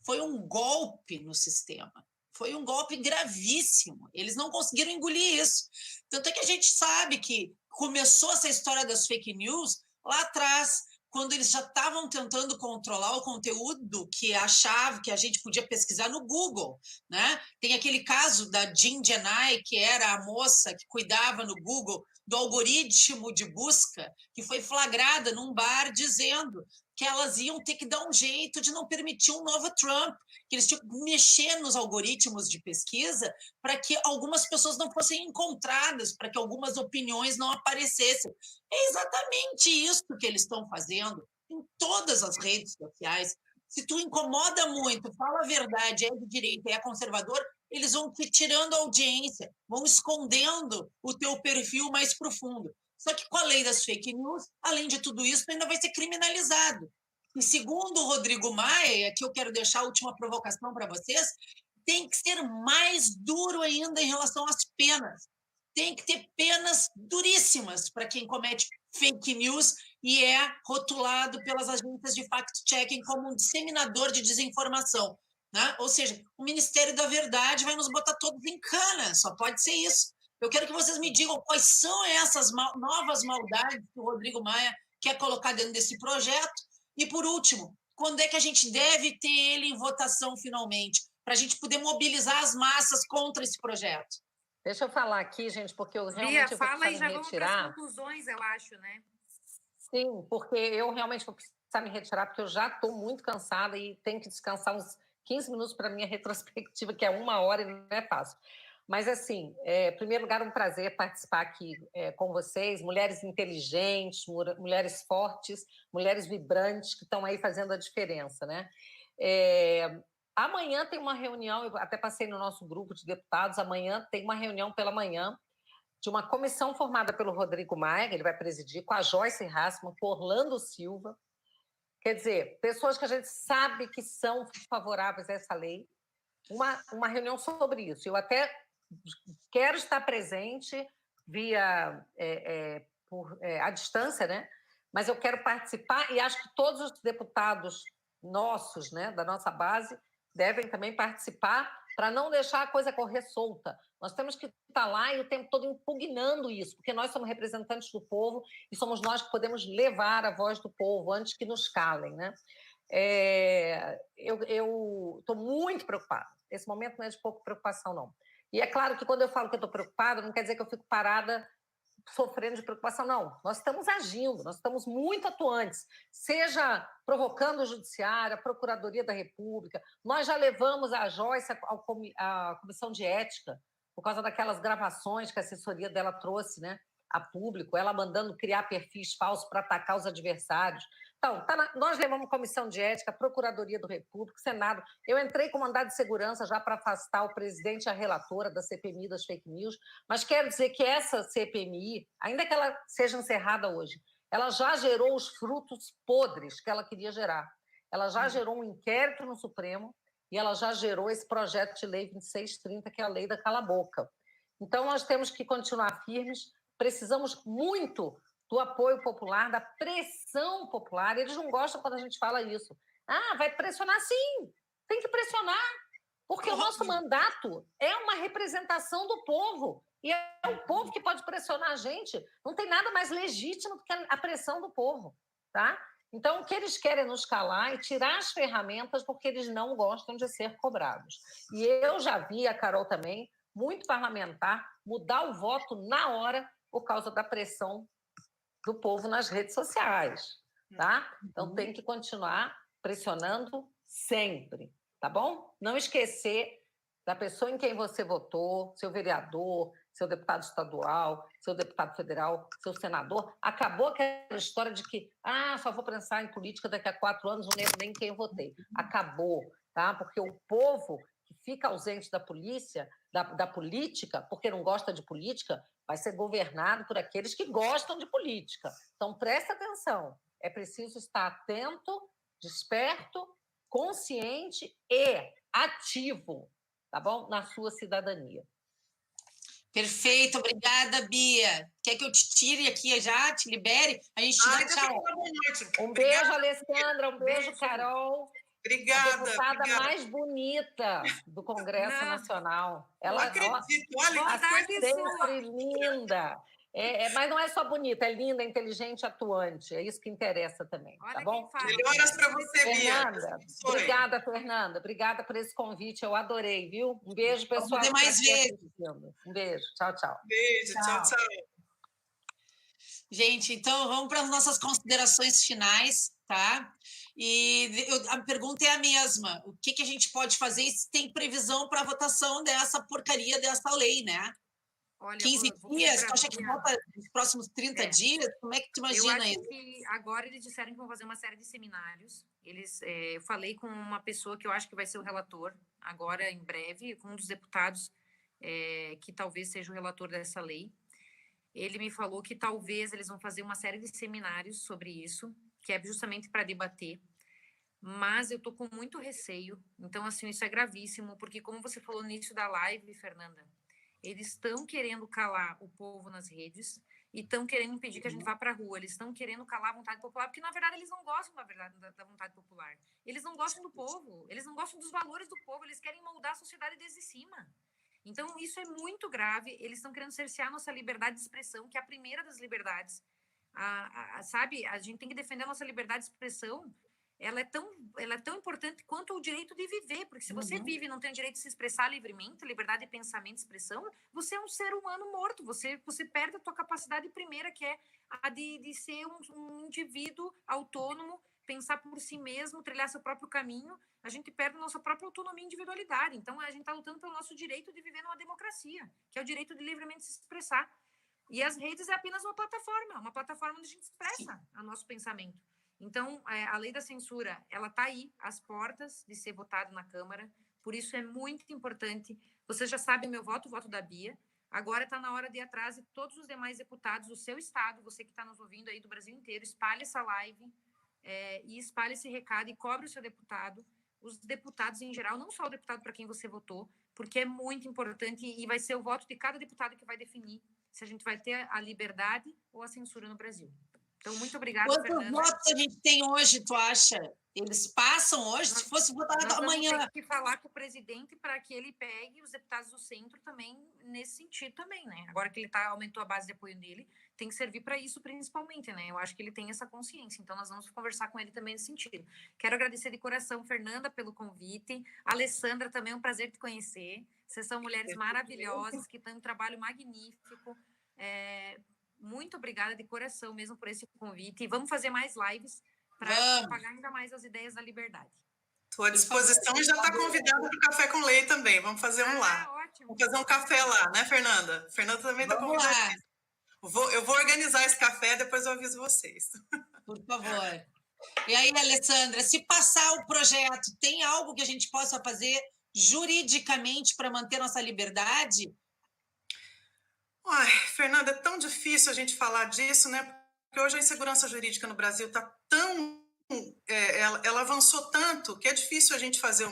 Speaker 1: foi um golpe no sistema. Foi um golpe gravíssimo. Eles não conseguiram engolir isso. Tanto é que a gente sabe que começou essa história das fake news lá atrás, quando eles já estavam tentando controlar o conteúdo que achava que a gente podia pesquisar no Google, né? Tem aquele caso da Jin Genai, que era a moça que cuidava no Google do algoritmo de busca, que foi flagrada num bar dizendo que elas iam ter que dar um jeito de não permitir um novo Trump, que eles tinham que mexer nos algoritmos de pesquisa para que algumas pessoas não fossem encontradas, para que algumas opiniões não aparecessem. É exatamente isso que eles estão fazendo em todas as redes sociais. Se tu incomoda muito, fala a verdade, é de direita, é conservador, eles vão te tirando a audiência, vão escondendo o teu perfil mais profundo. Só que com a lei das fake news, além de tudo isso, ainda vai ser criminalizado. E segundo o Rodrigo Maia, que eu quero deixar a última provocação para vocês, tem que ser mais duro ainda em relação às penas. Tem que ter penas duríssimas para quem comete fake news e é rotulado pelas agências de fact-checking como um disseminador de desinformação. Né? Ou seja, o Ministério da Verdade vai nos botar todos em cana, só pode ser isso. Eu quero que vocês me digam quais são essas novas maldades que o Rodrigo Maia quer colocar dentro desse projeto. E, por último, quando é que a gente deve ter ele em votação finalmente, para a gente poder mobilizar as massas contra esse projeto?
Speaker 4: Deixa eu falar aqui, gente, porque eu realmente
Speaker 2: Bia, fala e já
Speaker 4: me
Speaker 2: vamos para as conclusões, eu acho, né?
Speaker 4: Sim, porque eu realmente vou precisar me retirar, porque eu já estou muito cansada e tenho que descansar uns 15 minutos para a minha retrospectiva, que é 1 hora e não é fácil. Mas, assim, em primeiro lugar, um prazer participar aqui com vocês, mulheres inteligentes, mulheres fortes, mulheres vibrantes que estão aí fazendo a diferença, né? Amanhã tem uma reunião, eu até passei no nosso grupo de deputados, amanhã tem uma reunião pela manhã de uma comissão formada pelo Rodrigo Maia, ele vai presidir, com a Joyce Hasselmann, com Orlando Silva, quer dizer, pessoas que a gente sabe que são favoráveis a essa lei, uma reunião sobre isso. Eu até quero estar presente via à distância, né? Mas eu quero participar e acho que todos os deputados nossos, né, da nossa base, devem também participar para não deixar a coisa correr solta. Nós temos que estar lá e o tempo todo impugnando isso, porque nós somos representantes do povo e somos nós que podemos levar a voz do povo antes que nos calem, né? Eu estou muito preocupada. Esse momento não é de pouca preocupação, não. E é claro que quando eu falo que eu estou preocupada, não quer dizer que eu fico parada sofrendo de preocupação, não. Nós estamos agindo, nós estamos muito atuantes, seja provocando o Judiciário, a Procuradoria da República. Nós já levamos a Joyce à Comissão de Ética, por causa daquelas gravações que a assessoria dela trouxe, né, a público, ela mandando criar perfis falsos para atacar os adversários. Então, nós levamos a Comissão de Ética, a Procuradoria da República, Senado. Eu entrei com mandado de segurança já para afastar o presidente e a relatora da CPMI das fake news, mas quero dizer que essa CPMI, ainda que ela seja encerrada hoje, ela já gerou os frutos podres que ela queria gerar. Ela já gerou um inquérito no Supremo e ela já gerou esse projeto de lei 2630, que é a lei da cala-boca. Então, nós temos que continuar firmes, precisamos muito do apoio popular, da pressão popular. Eles não gostam quando a gente fala isso. Vai pressionar? Sim, tem que pressionar, porque o nosso mandato é uma representação do povo, e é o povo que pode pressionar a gente. Não tem nada mais legítimo do que a pressão do povo, tá? Então, o que eles querem é nos calar e tirar as ferramentas porque eles não gostam de ser cobrados. E eu já vi, a Carol também, muito parlamentar mudar o voto na hora por causa da pressão do povo nas redes sociais, tá? Então, tem que continuar pressionando sempre, tá bom? Não esquecer da pessoa em quem você votou, seu vereador, seu deputado estadual, seu deputado federal, seu senador. Acabou aquela história de que, só vou pensar em política daqui a 4 anos, não lembro nem quem eu votei. Acabou, tá? Porque o povo que fica ausente da política, porque não gosta de política, vai ser governado por aqueles que gostam de política. Então, presta atenção. É preciso estar atento, desperto, consciente e ativo, tá bom? Na sua cidadania.
Speaker 1: Perfeito, obrigada, Bia. Quer que eu te tire aqui já, te libere? A gente te dá tchau.
Speaker 4: Um beijo, Alessandra, um beijo, Carol.
Speaker 3: Obrigada.
Speaker 4: A deputada mais bonita do Congresso Nacional. Ela sempre linda. Mas não é só bonita, é linda, inteligente, atuante. É isso que interessa também, tá bom?
Speaker 3: Melhoras para você,
Speaker 4: Fernanda.
Speaker 3: Bia.
Speaker 4: Obrigada, Fernanda. Obrigada por esse convite. Eu adorei, viu? Um beijo, pessoal.
Speaker 1: Vamos ver mais vezes.
Speaker 4: Um beijo. Tchau, tchau.
Speaker 3: Beijo, tchau, tchau.
Speaker 1: Gente, então vamos para as nossas considerações finais, tá? E a pergunta é a mesma. O que a gente pode fazer e se tem previsão para a votação dessa porcaria dessa lei, né? Olha, 15 dias? Tu acha que vota nos próximos 30 dias? Como é que tu imagina isso?
Speaker 2: Eu acho que agora eles disseram que vão fazer uma série de seminários. Eu falei com uma pessoa que eu acho que vai ser o relator, agora em breve, com um dos deputados que talvez seja o relator dessa lei. Ele me falou que talvez eles vão fazer uma série de seminários sobre isso, que é justamente para debater. Mas eu estou com muito receio. Então, assim, isso é gravíssimo, porque como você falou no início da live, Fernanda, eles estão querendo calar o povo nas redes e estão querendo impedir que a gente vá para a rua. Eles estão querendo calar a vontade popular, porque, na verdade, eles não gostam, da vontade popular. Eles não gostam do povo, eles não gostam dos valores do povo, eles querem moldar a sociedade desde cima. Então, isso é muito grave. Eles estão querendo cercear nossa liberdade de expressão, que é a primeira das liberdades. Sabe, a gente tem que defender a nossa liberdade de expressão. Ela é tão importante quanto o direito de viver, porque se você vive e não tem o direito de se expressar livremente, liberdade de pensamento e expressão, você é um ser humano morto, você perde a tua capacidade primeira, que é a de ser um indivíduo autônomo, pensar por si mesmo, trilhar seu próprio caminho, a gente perde a nossa própria autonomia e individualidade. Então, a gente está lutando pelo nosso direito de viver numa democracia, que é o direito de livremente se expressar. E as redes é apenas uma plataforma onde a gente expressa o nosso pensamento. Então, a lei da censura, ela está aí, às portas de ser votada na Câmara, por isso é muito importante. Vocês já sabem o meu voto, o voto da Bia. Agora está na hora de ir atrás de todos os demais deputados do seu estado, você que está nos ouvindo aí do Brasil inteiro, espalhe essa live e espalhe esse recado e cobre o seu deputado, os deputados em geral, não só o deputado para quem você votou, porque é muito importante e vai ser o voto de cada deputado que vai definir se a gente vai ter a liberdade ou a censura no Brasil. Então, muito obrigada,
Speaker 1: Fernanda. Quantos votos a gente tem hoje, tu acha? Eles passam hoje? Se fosse votado amanhã...
Speaker 2: Nós vamos ter que falar com o presidente para que ele pegue os deputados do centro também, nesse sentido também, né? Agora que ele aumentou a base de apoio dele, tem que servir para isso principalmente, né? Eu acho que ele tem essa consciência, então nós vamos conversar com ele também nesse sentido. Quero agradecer de coração, Fernanda, pelo convite. Alessandra, também é um prazer te conhecer. Vocês são mulheres maravilhosas, que têm um trabalho magnífico. Muito obrigada de coração mesmo por esse convite. E vamos fazer mais lives para propagar ainda mais as ideias da liberdade.
Speaker 3: Estou à disposição e já está convidada para o Café com Lei também. Vamos fazer um lá.
Speaker 2: Ótimo.
Speaker 3: Vamos fazer um café lá, né, Fernanda? Fernanda também está convidada. Eu vou organizar esse café, depois eu aviso vocês.
Speaker 1: Por favor. E aí, Alessandra, se passar o projeto, tem algo que a gente possa fazer juridicamente para manter nossa liberdade?
Speaker 3: Ai, Fernanda, é tão difícil a gente falar disso, né? Porque hoje a insegurança jurídica no Brasil está tão... ela avançou tanto que é difícil a gente fazer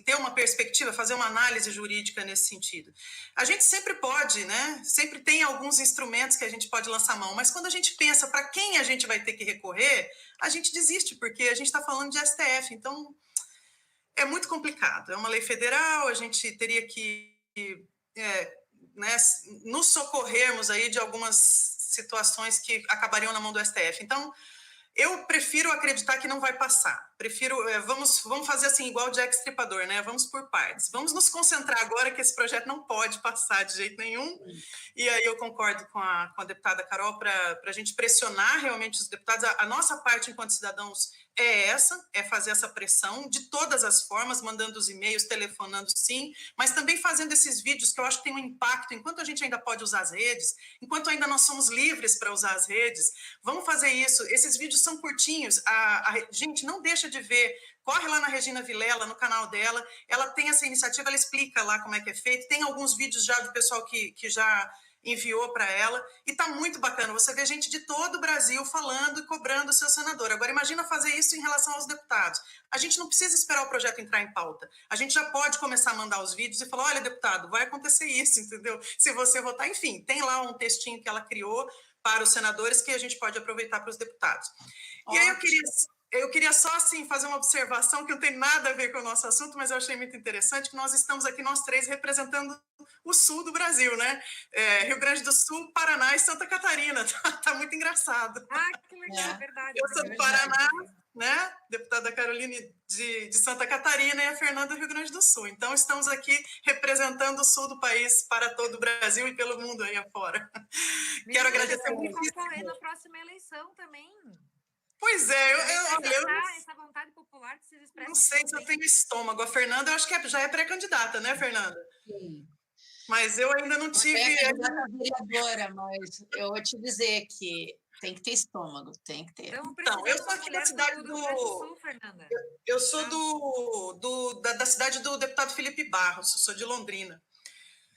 Speaker 3: ter uma perspectiva, fazer uma análise jurídica nesse sentido. A gente sempre pode, né? Sempre tem alguns instrumentos que a gente pode lançar mão, mas quando a gente pensa para quem a gente vai ter que recorrer, a gente desiste, porque a gente está falando de STF, então é muito complicado. É uma lei federal, a gente teria que né, nos socorrermos aí de algumas situações que acabariam na mão do STF. Então, eu prefiro acreditar que não vai passar. Vamos fazer assim, igual o Jack Stripador, né? Vamos por partes. Vamos nos concentrar agora que esse projeto não pode passar de jeito nenhum. E aí eu concordo com a deputada Carol para a gente pressionar realmente os deputados. A nossa parte enquanto cidadãos é fazer essa pressão de todas as formas, mandando os e-mails, telefonando sim, mas também fazendo esses vídeos que eu acho que tem um impacto, enquanto a gente ainda pode usar as redes, enquanto ainda nós somos livres para usar as redes, vamos fazer isso. Esses vídeos são curtinhos, gente, não deixa de ver, corre lá na Regina Vilela, no canal dela, ela tem essa iniciativa, ela explica lá como é que é feito, tem alguns vídeos já do pessoal que já enviou para ela, e está muito bacana, você vê gente de todo o Brasil falando e cobrando o seu senador. Agora, imagina fazer isso em relação aos deputados. A gente não precisa esperar o projeto entrar em pauta, a gente já pode começar a mandar os vídeos e falar, olha, deputado, vai acontecer isso, entendeu? Se você votar, enfim, tem lá um textinho que ela criou para os senadores que a gente pode aproveitar para os deputados. E aí eu queria só assim, fazer uma observação que não tem nada a ver com o nosso assunto, mas eu achei muito interessante que nós estamos aqui, nós três, representando o sul do Brasil, né? Rio Grande do Sul, Paraná e Santa Catarina. Tá muito engraçado.
Speaker 2: Que legal, verdade.
Speaker 3: Eu sou do Paraná, né? Deputada Caroline de Santa Catarina e a Fernanda do Rio Grande do Sul. Então, estamos aqui representando o sul do país para todo o Brasil e pelo mundo aí afora. Quero agradecer muito.
Speaker 2: Concorrer na próxima eleição também.
Speaker 3: Pois é,
Speaker 2: essa vontade popular que vocês expressam.
Speaker 3: Não sei se eu tenho estômago. A Fernanda, eu acho que já é pré-candidata, né, Fernanda?
Speaker 1: Sim.
Speaker 3: Mas eu ainda não tive...
Speaker 1: É vereadora, mas eu vou te dizer que tem que ter estômago, tem que ter.
Speaker 3: Então, eu sou aqui da cidade do
Speaker 2: Sul, Fernanda.
Speaker 3: Eu sou da cidade do deputado Felipe Barros, sou de Londrina.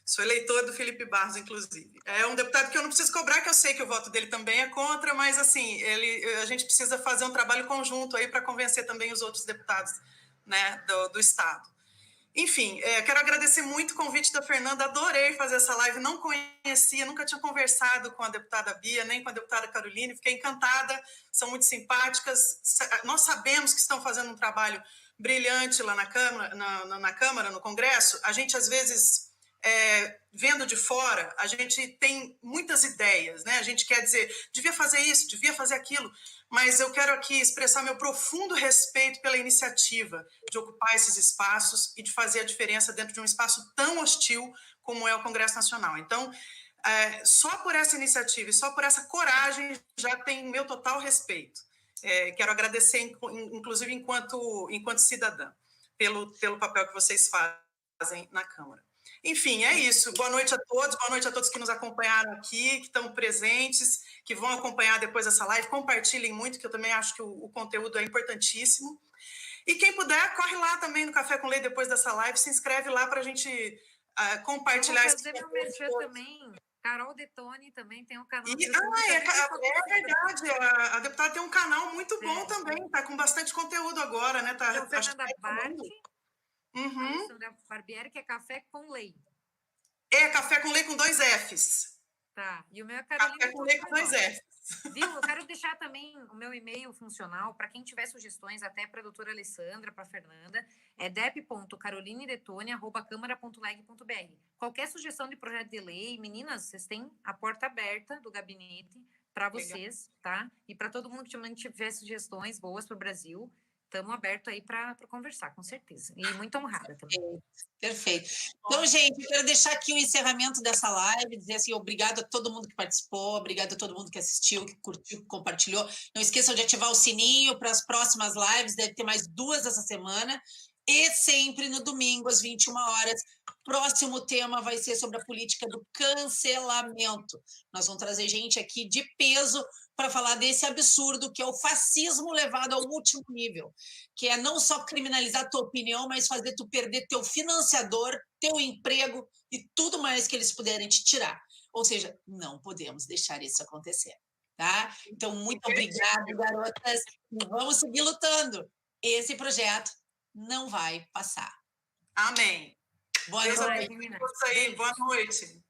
Speaker 3: Sou eleitor do Felipe Barros, inclusive. É um deputado que eu não preciso cobrar, que eu sei que o voto dele também é contra, mas, assim, a gente precisa fazer um trabalho conjunto aí para convencer também os outros deputados, né, do Estado. Enfim, quero agradecer muito o convite da Fernanda, adorei fazer essa live, não conhecia, nunca tinha conversado com a deputada Bia, nem com a deputada Caroline, fiquei encantada, são muito simpáticas, nós sabemos que estão fazendo um trabalho brilhante lá na Câmara, no Congresso, a gente, às vezes... vendo de fora, a gente tem muitas ideias, né? A gente quer dizer, devia fazer isso, devia fazer aquilo, mas eu quero aqui expressar meu profundo respeito pela iniciativa de ocupar esses espaços e de fazer a diferença dentro de um espaço tão hostil como é o Congresso Nacional. Então, só por essa iniciativa e só por essa coragem já tem meu total respeito. Quero agradecer, inclusive, enquanto cidadã, pelo papel que vocês fazem na Câmara. Enfim, é isso. Boa noite a todos que nos acompanharam aqui, que estão presentes, que vão acompanhar depois essa live. Compartilhem muito, que eu também acho que o conteúdo é importantíssimo. E quem puder, corre lá também no Café com Lei depois dessa live, se inscreve lá para a gente compartilhar.
Speaker 2: Eu vou fazer meu merchan também. Carol Detone também tem um canal.
Speaker 3: É verdade, a deputada tem um canal muito bom também, tá com bastante conteúdo agora, né? Tá,
Speaker 2: então, Fernanda Bart,
Speaker 3: Alessandra
Speaker 2: Barbieri, que é Café com Lei.
Speaker 3: Café com Lei com 2 Fs.
Speaker 2: Tá, e o meu é Carolina.
Speaker 3: Café com Lei com 2 Fs.
Speaker 2: Viu? Eu quero deixar também o meu e-mail funcional para quem tiver sugestões, até para a doutora Alessandra, para a Fernanda, é dep.carolinedetone@câmara.leg.br. Qualquer sugestão de projeto de lei, meninas, vocês têm a porta aberta do gabinete para vocês, tá? E para todo mundo que tiver sugestões boas para o Brasil, estamos abertos aí para conversar, com certeza. E muito honrada também.
Speaker 1: Perfeito. Então, gente, eu quero deixar aqui o encerramento dessa live, dizer assim, obrigado a todo mundo que participou, obrigado a todo mundo que assistiu, que curtiu, que compartilhou. Não esqueçam de ativar o sininho para as próximas lives, deve ter mais 2 essa semana. E sempre no domingo, às 21 horas. Próximo tema vai ser sobre a política do cancelamento. Nós vamos trazer gente aqui de peso para falar desse absurdo que é o fascismo levado ao último nível, que é não só criminalizar a tua opinião, mas fazer tu perder teu financiador, teu emprego e tudo mais que eles puderem te tirar. Ou seja, não podemos deixar isso acontecer, tá? Então, muito obrigada, garotas, e vamos seguir lutando. Esse projeto não vai passar.
Speaker 3: Amém.
Speaker 1: Boa noite.
Speaker 3: Boa noite.